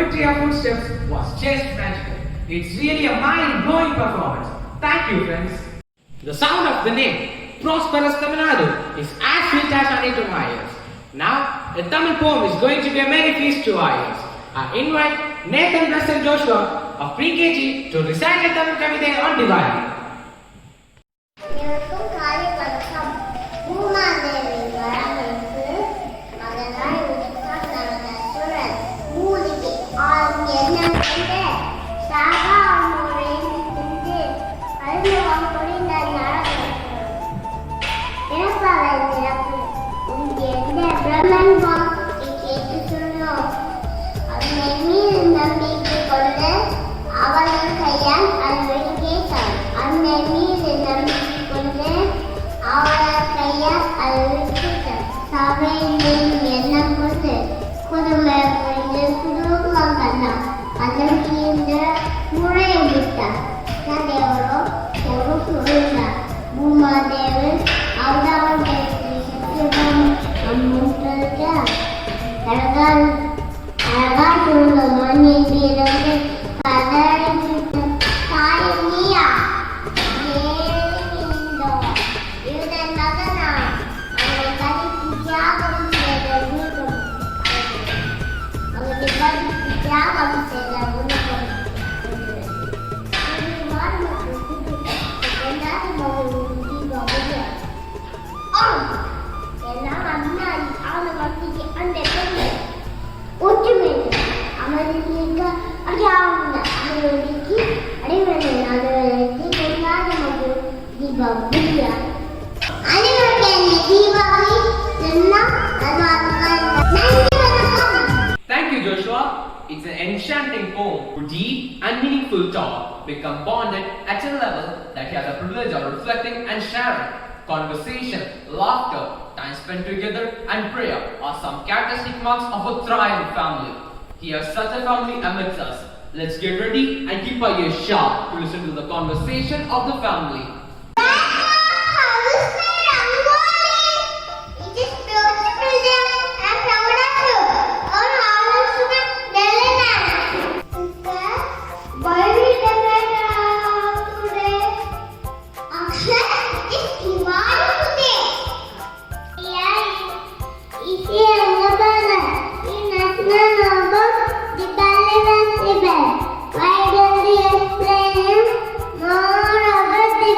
poetry of footsteps was just magical. It's really a mind-blowing performance. Thank you, friends. The sound of the name Prosperous Tamil Nadu is as sweet as honey to my ears. Now, the Tamil poem is going to be a merry feast to our ears. I invite Nathan Russell Joshua of Pre-KG to recite a Tamil Kavithai on Diwali. அனைவருக்கும் காலை வணக்கம். பூமாதேவி வரவேற்பு மகனாய் உதித்தார் சரதசுரன். மூலிகை ஆளும் எண்ணம் கொண்டு சாகா முறையில் தின்று அருள்வம் பொழிந்த நரகசுரன். இறப்பவை நிரப்பு உங்கே எந்த பிரம்மன் வாக்கு கேட்டு சொன்னோம். அவனை மீது நம்பிக்கை கொண்டு அவர்கள் கையால் அருள் கேட்டார். அன்னை மீது நம்பிக்கை கொண்டு அவள் கையால் அழுவிட்டார். சபையின் எண்ணம் கொண்டு குடும்ப புரிந்து குடும்பம் கண்டார். அதன் கீழ்ந்து முறையை விட்டார். தேவரோ ஒரு சுருந்தார். பூமாதேவி அவதாரம் நம்மூட்டிருக்க அழகா சொல்ல மண்ணில் இருந்து கதறி தாய் நீயா இதன் மகனா அவனை கடித்து தியாகம் செய்த உலகம் அவனை கடித்து தியாகம் செய்த உலகம் எல்லாம் அண்ணா வசதி அந்த ஒற்றுமை அமர்ந்திருக்க அடியாவுங்க அவர்களுக்கு அடைவதை அதற்கு கொண்டாட மற்றும் தீபாவளியா அனைவருக்கு என்ன தீபாவளி சொன்னா Thank you, Joshua. It's an enchanting poem. Deep and meaningful talk become bonded at a level that he has the privilege of reflecting and sharing. Conversation, laughter, time spent together, and prayer are some characteristic marks of a thriving family. Here's such a family amidst us. Let's get ready and keep our ears sharp to listen to the conversation of the family. Why don't you explain more about the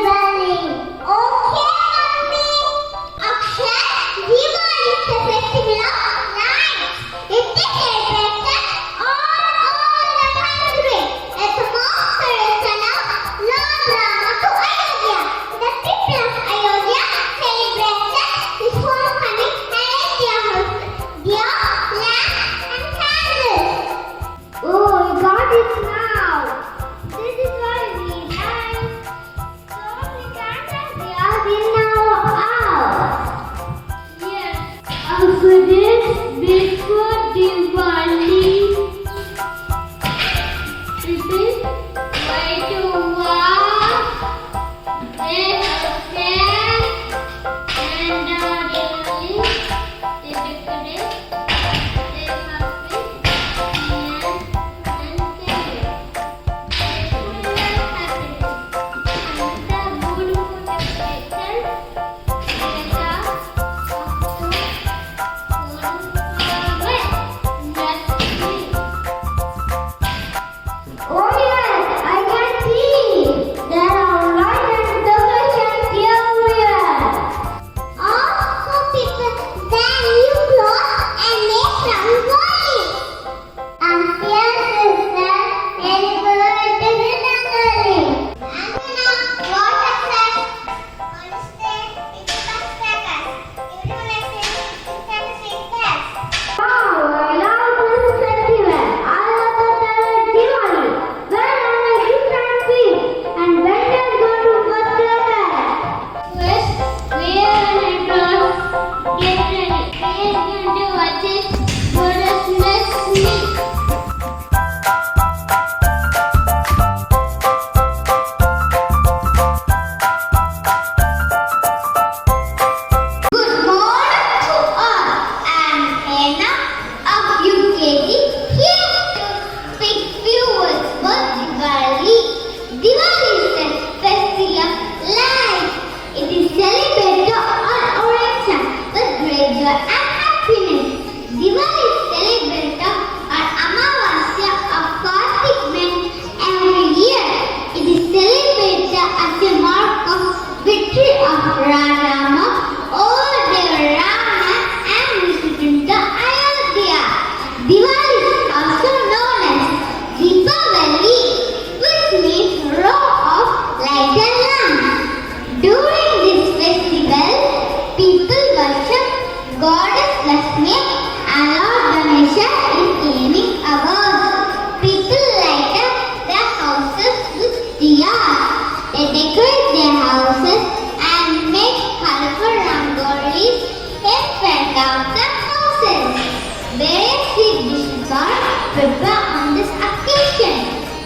courses. Various sweet dishes are prepared on this occasion.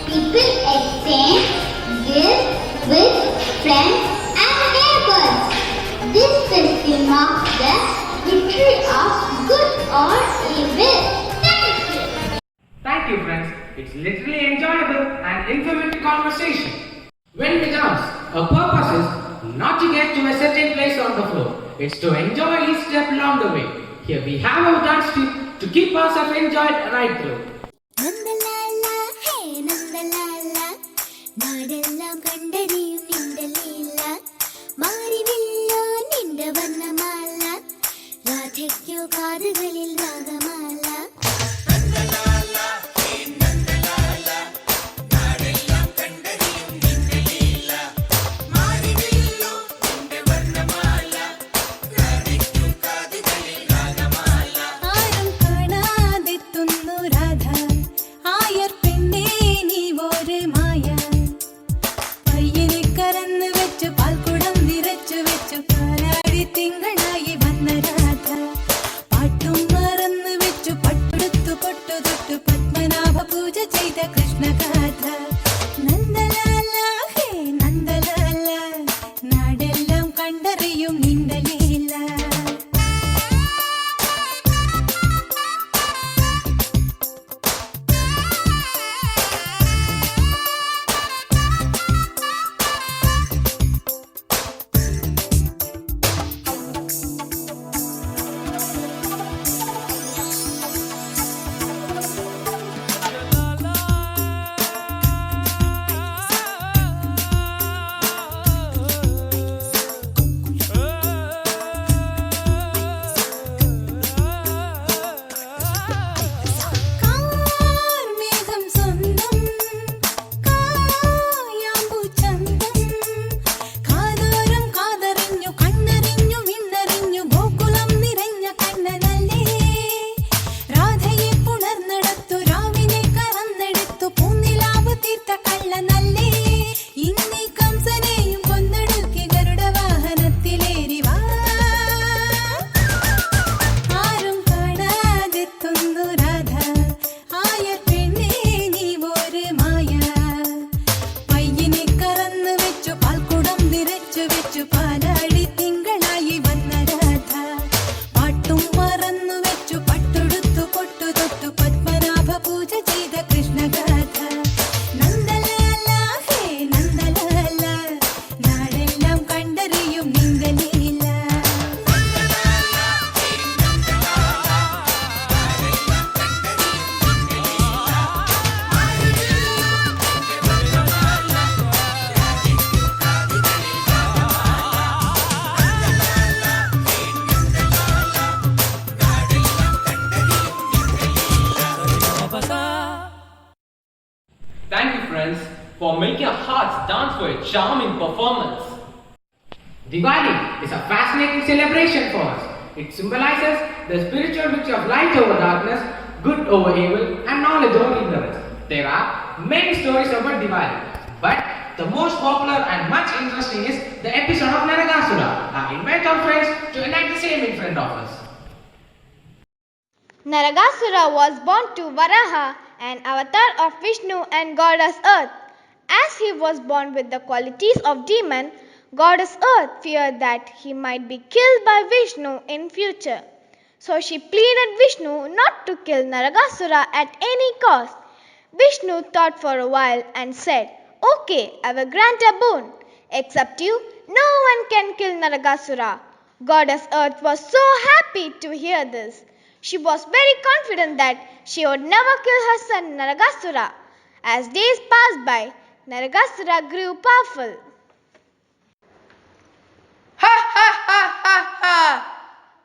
People exchange gifts with friends and neighbors. This festival marks the victory of good or evil. Thank you. Thank you, friends. It's literally enjoyable and informative conversation. When we dance, our purpose is not to get to a certain place on the floor. It's to enjoy each step along the way. Here we have our dance tip to keep ourselves enjoyed right through. Nandalala ഹേ നന്ദലാല നാടെല്ലാം കണ്ടറിയും നിന്റെ ലീല മാറിവില്ലോ നിന്റെ വർണ്ണമാല രാധയ്ക്കോ കാതുകളിൽ രാഗമാല ആരും കാണാതെത്തുന്നു രാധ ആയർ പെണ്ണേ നീ ഒരു മായ പയ്യനെ കറന്ന് വെച്ച് പാൽക്കുടം നിറച്ചു വെച്ചു പാലാടി തിങ്കളായി വന്ന രാധ പാട്ടും മറന്നു വെച്ചു പട്ടെടുത്തു പൊട്ടു തൊട്ടു പത്മനാഭ പൂജ ചെയ്ത കൃഷ്ണഗാഥ നന്ദലാല ഹേ നന്ദലാല നാടെല്ലാം കണ്ടറിയും നിന്റെ ലീല കാർമേഘം സ്വന്തം കായാമ്പു ചന്തം കാതോരം കാതറിഞ്ഞു കണ്ണറിഞ്ഞു വിണ്ണറിഞ്ഞു ഗോകുലം നിറഞ്ഞ കണ്ണനല്ലേ രാധയെ പുണർന്നെടുത്തു രാവിനെ കറന്നെടുത്തു പൂനിലാവ് തീർത്ത കള്ളനല്ലേ ഇന്നീ കംസനെയും കൊന്നൊടുക്കി ഗരുഡവാഹനത്തിലേറി വാ ആരും കാണാതെത്തുന്നു രാധ ആയർ പെണ്ണേ നീ ഒരു മായ പയ്യനെ കറന്ന് വെച്ചു പാൽക്കുടം നിറച്ചു വെച്ചു പാലാടി തിങ്കളായി വന്ന രാധ പാട്ടും മറന്നു വെച്ചു പട്ടെടുത്തു പൊട്ടു തൊട്ടു പത്മനാഭ പൂജ ചെയ്ത കൃഷ്ണഗാഥ നന്ദലാല ഹേ നന്ദലാല നാടെല്ലാം കണ്ടറിയും നിന്റെ Leela Thank you, friends, for making our hearts dance for a charming performance. Diwali is a fascinating celebration for us. It symbolizes the spiritual victory of light over darkness, good over evil, and knowledge over ignorance. There are many stories about Diwali, but the most popular and much interesting is the episode of Naragasura. I invite our friends to enact the same in front of us. Naragasura was born to Varaha, an avatar of Vishnu and goddess Earth. As he was born with the qualities of demon, goddess Earth feared that he might be killed by Vishnu in future. So she pleaded Vishnu not to kill Naragasura at any cost. Vishnu thought for a while and said, "Okay, I will grant a boon. Except you, no one can kill Naragasura." Goddess Earth was so happy to hear this. She was very confident that she would never kill her son Naragasura. As days passed by, Naragasura grew powerful. Ha ha ha ha ha!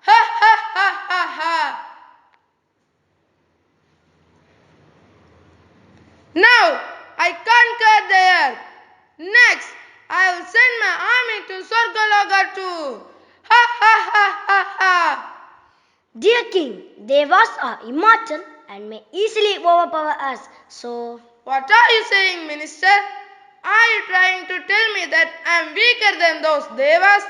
Ha ha ha ha ha! Now I conquer the earth. Next, I will send my army to Swargaloka too. Ha ha ha ha ha! Dear King, Devas are immortal and may easily overpower us. So, What are you saying, minister? Are you trying to tell me that I am weaker than those devas?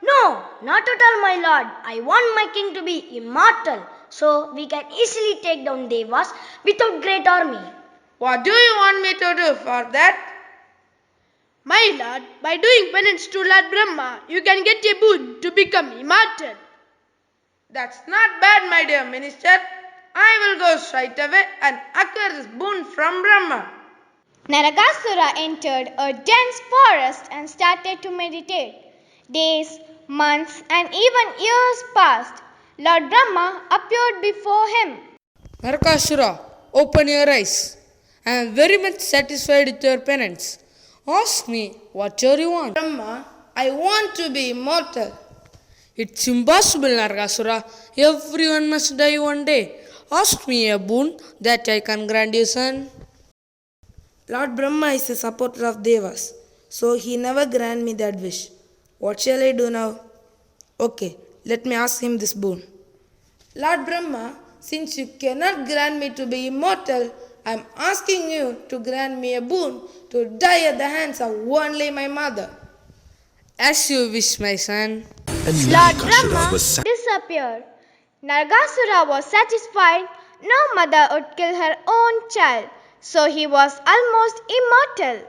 no, not at all, my lord. I want my king to be immortal. so we can easily take down Devas without great army. What do you want me to do for that? My lord, by doing penance to Lord Brahma, you can get a boon to become immortal. That's not bad, my dear minister. I will go straight away and acquire this boon from Brahma. Naragasura entered a dense forest and started to meditate. Days, months, and even years passed. Lord Brahma appeared before him. Narakasura, open your eyes. I am very much satisfied with your penance. Ask me whatever you want. Brahma, I want to be immortal. It's impossible, Narakasura. Everyone must die one day. Ask me a boon that I can grant you, son. Lord Brahma is a supporter of Devas, so he never grant me that wish. What shall I do now? Okay, let me ask him this boon. Lord Brahma, since you cannot grant me to be immortal, I am asking you to grant me a boon to die at the hands of only my mother. As you wish, my son. Lord Brahma disappeared. Naragasura was satisfied no mother would kill her own child, so he was almost immortal.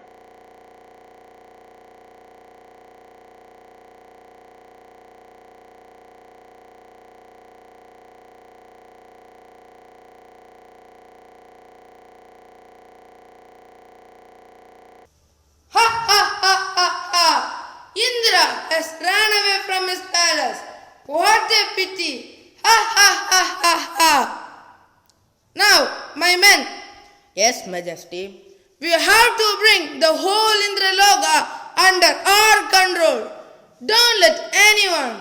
Ha ha ha ha ha! Indra has ran away from his palace. What a pity! Ha ha ha ha ha! Now, my men. Yes, Majesty. We have to bring the whole Indraloka under our control. Don't let anyone.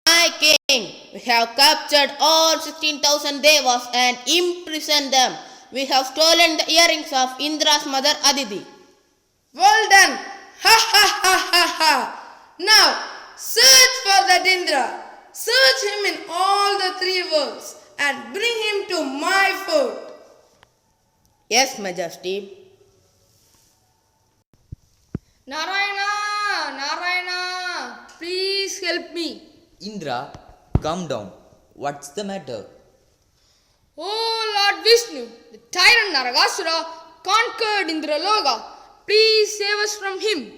My king, we have captured all 16,000 devas and imprisoned them. We have stolen the earrings of Indra's mother Aditi. Well done! Ha ha ha ha ha! Now, search for that Indra. Search him in all the three worlds and bring him to my fort. Yes, Majesty. Narayana! Narayana! Please help me. Indra, calm down. What's the matter? Oh Lord Vishnu, the tyrant Naragasura conquered Indraloka. Please save us from him.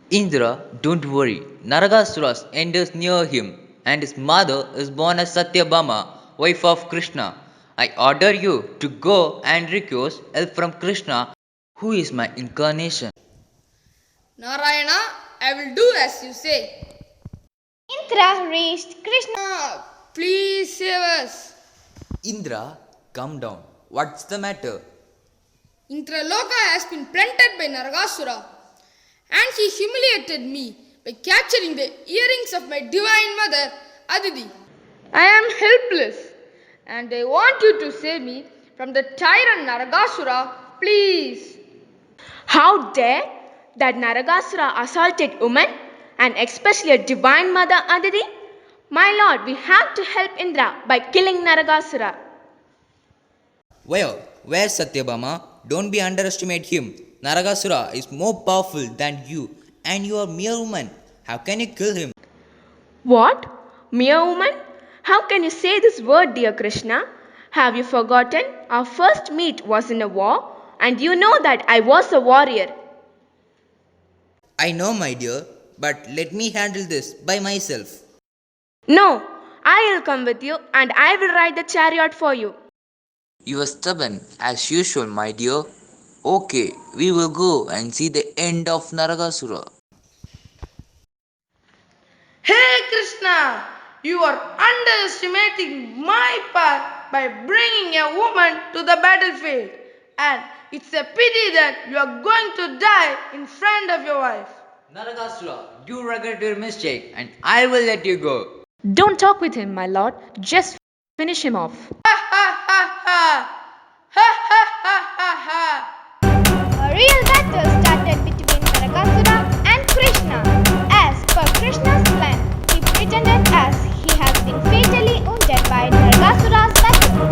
Indra, don't worry. Naragasura enters near him, and his mother is born as Satyabhama, wife of Krishna. I order you to go and request help from Krishna, who is my incarnation. Narayana, I will do as you say. Indra reached Krishna. Please save us. Indra, calm down. What's the matter? Indraloka has been plundered by Naragasura, and he humiliated me by capturing the earrings of my divine mother Aditi. I am helpless, and I want you to save me from the tyrant Naragasura, please. How dare that Naragasura assaulted women, and especially a divine mother Aditi? My lord, we have to help Indra by killing Naragasura. Where's Satyabhama? Don't be underestimate him. Naragasura is more powerful than you, and you are a mere woman. How can you kill him? What? Mere woman? How can you say this word, dear Krishna? Have you forgotten? Our first meet was in a war, and you know that I was a warrior. I know, my dear, but let me handle this by myself. No, I will come with you, and I will ride the chariot for you. You are stubborn as usual, my dear. Okay, we will go and see the end of Naragasura. Hey Krishna, you are underestimating my power by bringing a woman to the battlefield, and it's a pity that you are going to die in front of your wife. Naragasura, do regret your mistake, and I will let you go. Don't talk with him, my lord. Just finish him off. Ha ha ha ha! Ha ha ha ha ha! A real battle started between Naragasura and Krishna. As per Krishna's plan, he pretended as he has been fatally wounded by Naragasura's battle.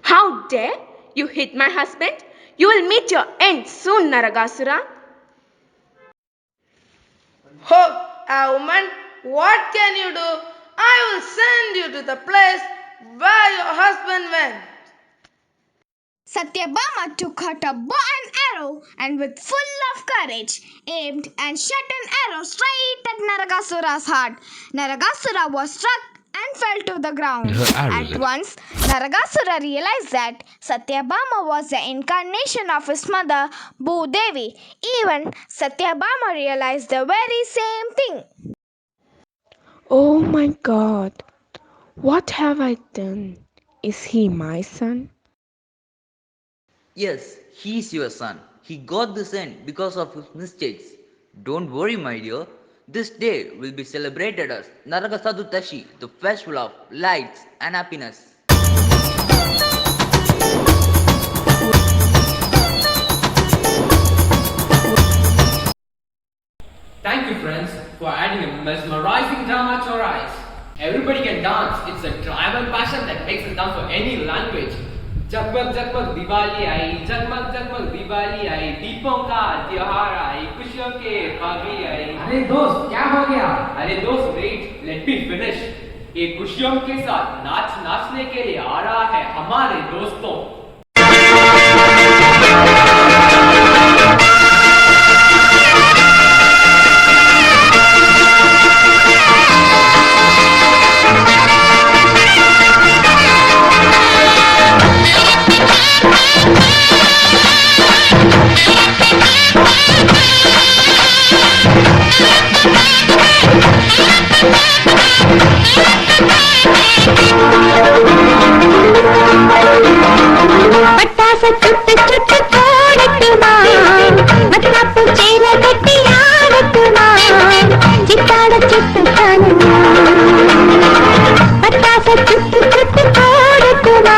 How dare you hit my husband? You will meet your end soon, Naragasura. Oh, a woman, what can you do? I will send you to the place where your husband went. Satyabama took out a bow and arrow and with full of courage aimed and shot an arrow straight at Naragasura's heart. Naragasura was struck and fell to the ground. At once, Naragasura realized that Satyabama was the incarnation of his mother, Bhudevi. Even Satyabama realized the very same thing. Oh my God, what have I done? Is he my son? Yes, he is your son. He got this end because of his mistakes. Don't worry, my dear. This day will be celebrated as Naraka Sadutashi, the festival of lights and happiness. Thank you, friends, for adding a mesmerizing drama to our eyes. Everybody can dance. It's a tribal passion that makes us dance for any language. जगमग जगमग दिवाली आई, जगमग जगमग दिवाली आई, दीपों का त्योहार आई, खुशियों के पागली आई। अरे दोस्त क्या हो गया? अरे दोस्त वेट, लेट मी फिनिश। ये खुशियों के साथ नाचने के लिए आ रहा है हमारे दोस्तों। பட்டாசு சுட்டு சுட்டு போடட்டுமா, மத்தாப்பு சேல கட்டி ஆடட்டுமா, சித்தாட சுட்டு தானுமா. பட்டாசு சுட்டு சுட்டு போடட்டுமா,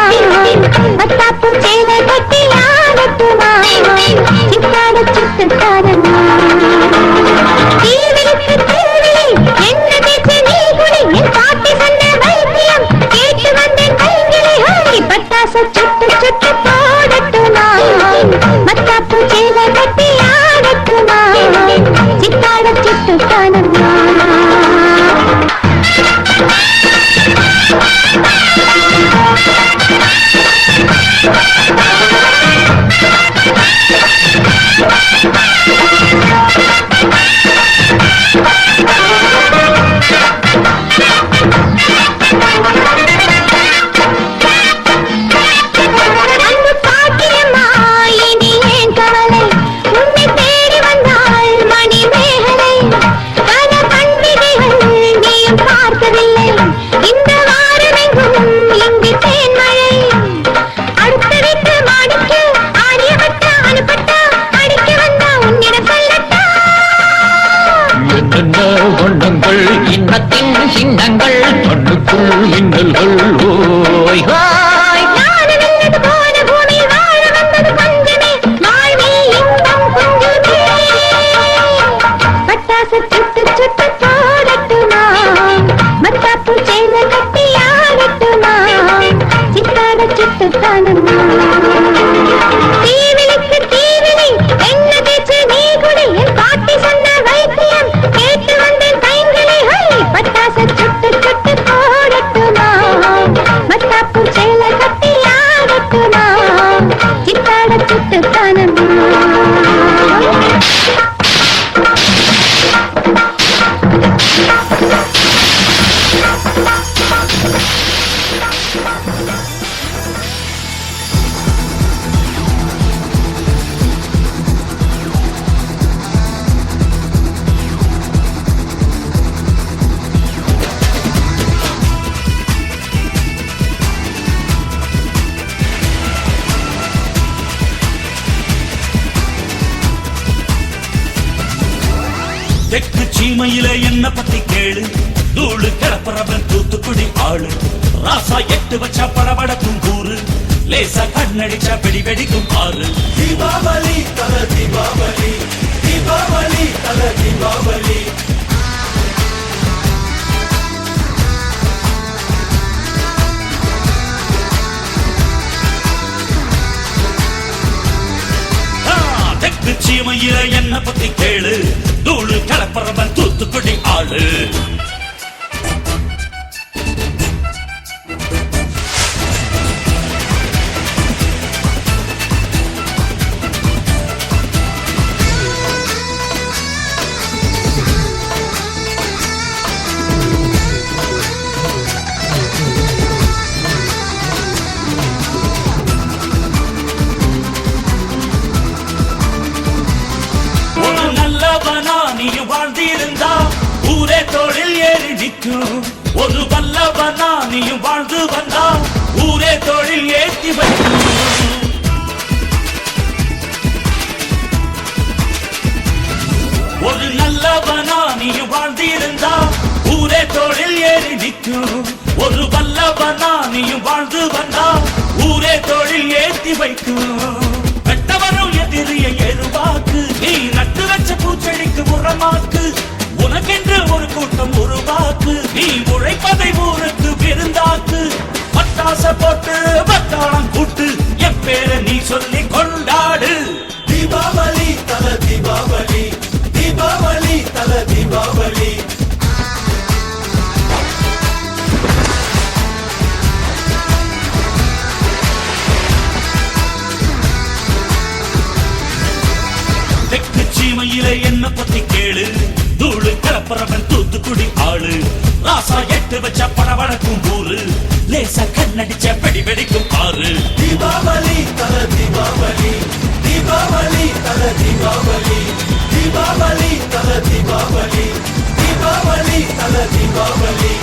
மத்தாப்பு சேல கட்டி ஆடட்டுமா, சித்தாட சுட்டு தானுமா. தீவிலுக்கு தீவிலி என்ன பேச்சு நீ குடி, என் பாட்டி சொன்ன வைத்தியம் கேட்டு வந்தேன் கைகளை ஹோய். பட்டாசு சுட்டு சுட்டு போடட்டுமா, மத்தாப்பு சேல கட்டி ஆடட்டுமா, சித்தாட சுட்டு தானுமா. அன்பு பாட்டியம்மா இனி ஏன் கவலை, உன்னை தேடி வந்தாள் மணிமேகலை. பல பண்டிகைகள் நீயும் பார்த்ததில்லை, இந்த வாரமெங்கும் இங்கு தேன்மழை. அடுத்த வீட்டு மாடிக்கு ஆரியப்பட்ட அனுப்பட்டா, அடிக்க வந்தா உன்னிடம் சொல்லட்டா. என்னென்ன வண்ணங்கள் இன்னத்தின் சின்னங்கள் கண்ணுக்குள் இன்னல்கள் ஓய் ஹாய். நாடு வெல்லது போன பூமி வாழ வந்தது பஞ்சமே, வாழ்வில் இன்பம் கொஞ்சமே. பட்டாசு சுட்டு சுட்டு போடட்டுமா, மத்தாப்பு சேல கட்டி ஆடட்டுமா, சித்தாட சுட்டு தானுமா. தீவிலிக்கு தீவிலி என்ன பேச்சு நீ குடி, என் பாட்டி சொன்ன வைத்தியம் கேட்டு வந்தேன் கைங்களை ஹை. பட்டாசு சுட்டு சுட்டு போடட்டுமா, மத்தாப்பு சேல கட்டி ஆடட்டுமா, சித்தாட சுட்டு தானுமா. தெற்கு சீமையில என்ன பத்தி கேளு, தூளு கிளப்புறவன் தூத்துக்குடி ஆளு. ராசா எட்டு வச்சா படபடக்கும் கூறு, லேசா கண்ணடிச்சா வெடி வெடிக்கும் ஆறு. தீபாவளி தல தீபாவளி, தீபாவளி தல தீபாவளி. தெற்கு சீமையில என்ன பத்தி கேளு, தூளு கிள கலப்பறவன் தூத்துக்குடி ஆளு. வாழ்ந்திருந்தா ஊரே தோளில் ஏறி நிற்கும். ஒரு வல்லவனா நீயும் வாழ்ந்து வந்தா ஊரே தோளில் ஏற்றி வைக்கும். ஒரு நல்லவனா நீயும் வாழ்ந்திருந்தா ஊரே தோளில் ஏறி நிற்கும். ஒரு வல்லவனா நீயும் வாழ்ந்து வந்தா ஊரே தோளில் ஏற்றி வைக்கும். வெட்டவரும் எதிரிய எருவாக்கு நீ நட்டு வச்ச பூச்செடிக்கு உரமாக்கு. உனக்கென்று ஒரு கூட்டம் உருவாக்கு. நீ உழைப்பதை ஊருக்கு விருந்தாக்கு. பட்டாச போட்டு பட்டாளம் கூட்டு என் பேரை நீ சொல்லி கொண்டாடு. தீபாவளி தல தீபாவளி, தீபாவளி தல தீபாவளி. சீமையில என்ன பத்தி கேளு. தூளு கலப்பறவன் தூத்துக்குடி ஆளு. ராசா எட்டு வச்ச படவடக்கும் ஊரு. லேசா கண்ணடிச்ச வெடி வெடிக்கும் ஆறு. தீபாவளி தல தீபாவளி, தீபாவளி தல தீபாவளி, தீபாவளி தல தீபாவளி, தீபாவளி தல Deepavali.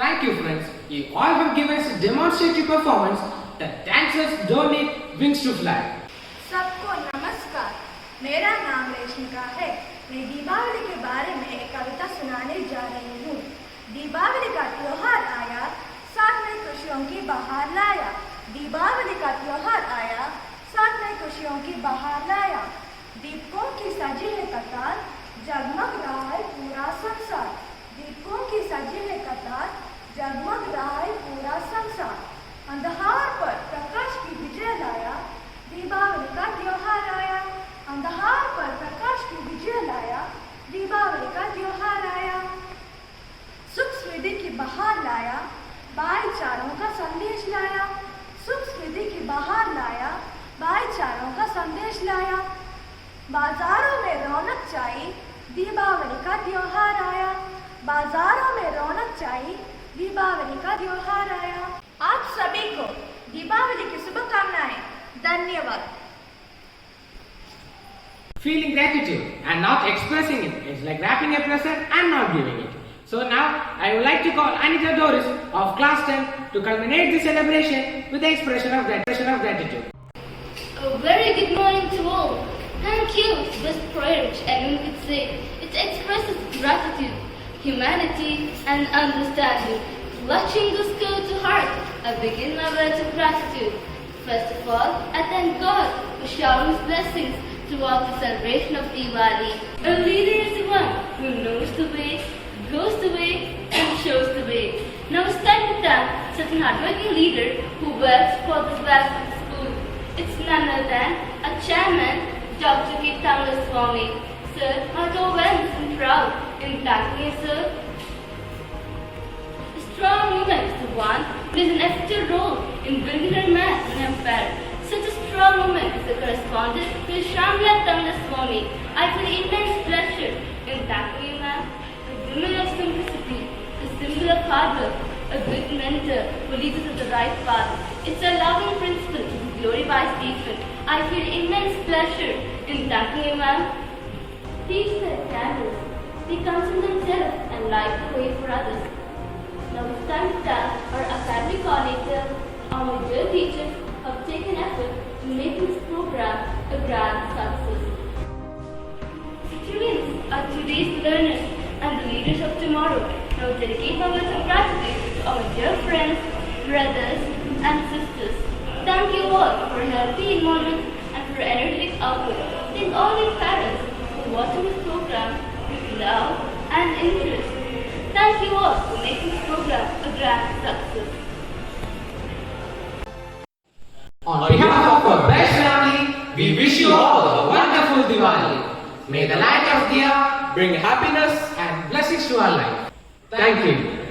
Thank you, friends. You all have given us a demonstrative performance that dancers don't need wings to fly. सबको नमस्कार। मेरा नाम रेशमिका है। मैं दीपावली के बारे में एक कविता सुनाने जा रही हूँ। दीपावली का त्योहार आया, साथ में खुशियों की बहार लाया। दीपावली का त्योहार आया, साथ में खुशियों की बहार लाया। दीपकों की सजी है कतार, जगमग रहा है पूरा संसार। दीपकों की सजी है कतार, जगमग रहा है पूरा संसार। अंधकार पर प्रकाश की विजय लाया, दीपावली का त्योहार आया। अंधकार पर प्रकाश की विजय लाया, दीपावली का त्योहार आया। सुख समृद्धि की बहार लाया, भाईचारों का संदेश लाया। सुख समृद्धि की बहार लाया, भाईचारों का संदेश लाया। बाजारों में रौनक छाई, दीपावली का त्योहार आया। बाजारों में रौनक छाई, दीपावली का त्योहार आया। आप सभी को दीपावली की शुभकामनाएं। धन्यवाद। Feeling gratitude and not expressing it is like wrapping a present and not giving it. So now I would like to call Anita Doris of class 10 to culminate the celebration with the expression of gratitude. A very good morning to all. Thank you is the best prayer which anyone could say. It expresses gratitude, humanity and understanding. Watching this go to heart, I begin my words of gratitude. First of all, I thank God for showering His blessings throughout the celebration of Diwali. A leader is the one who knows the way, goes the way, and shows the way. Now it's time to thank such an hardworking leader who works for this vast school. It's none other than our chairman, Dr. K. Tamla Swami. Sir, I go well and proud in thanking you, sir. A strong woman is the one who plays an effective role in building her man and empire. Such a strong woman is the correspondent to Shamla Tamla Swami. I feel immense pleasure in thanking you, ma'am. A woman of simplicity, a symbol of hard work, a good mentor who leads us to the right path. It's a loving principle to be glorified statement. I feel immense pleasure in thanking you, ma'am. Thieves like candles, they consume themselves and light the way for others. Now it's time to thank our academic coordinator, our my dear teachers who have taken effort in making this program a grand success. Students are today's learners and the leaders of tomorrow. Now dedicate my words of gratitude to our dear friends, brothers and sisters. Thank you all for healthy environment and for energetic output. Thank all the parents for watching this program with love and interest. Thank you all for making this program a grand success. On behalf of our best family, we wish you all a wonderful Diwali. May the light of Diya bring happiness and blessings to our life. Thank you.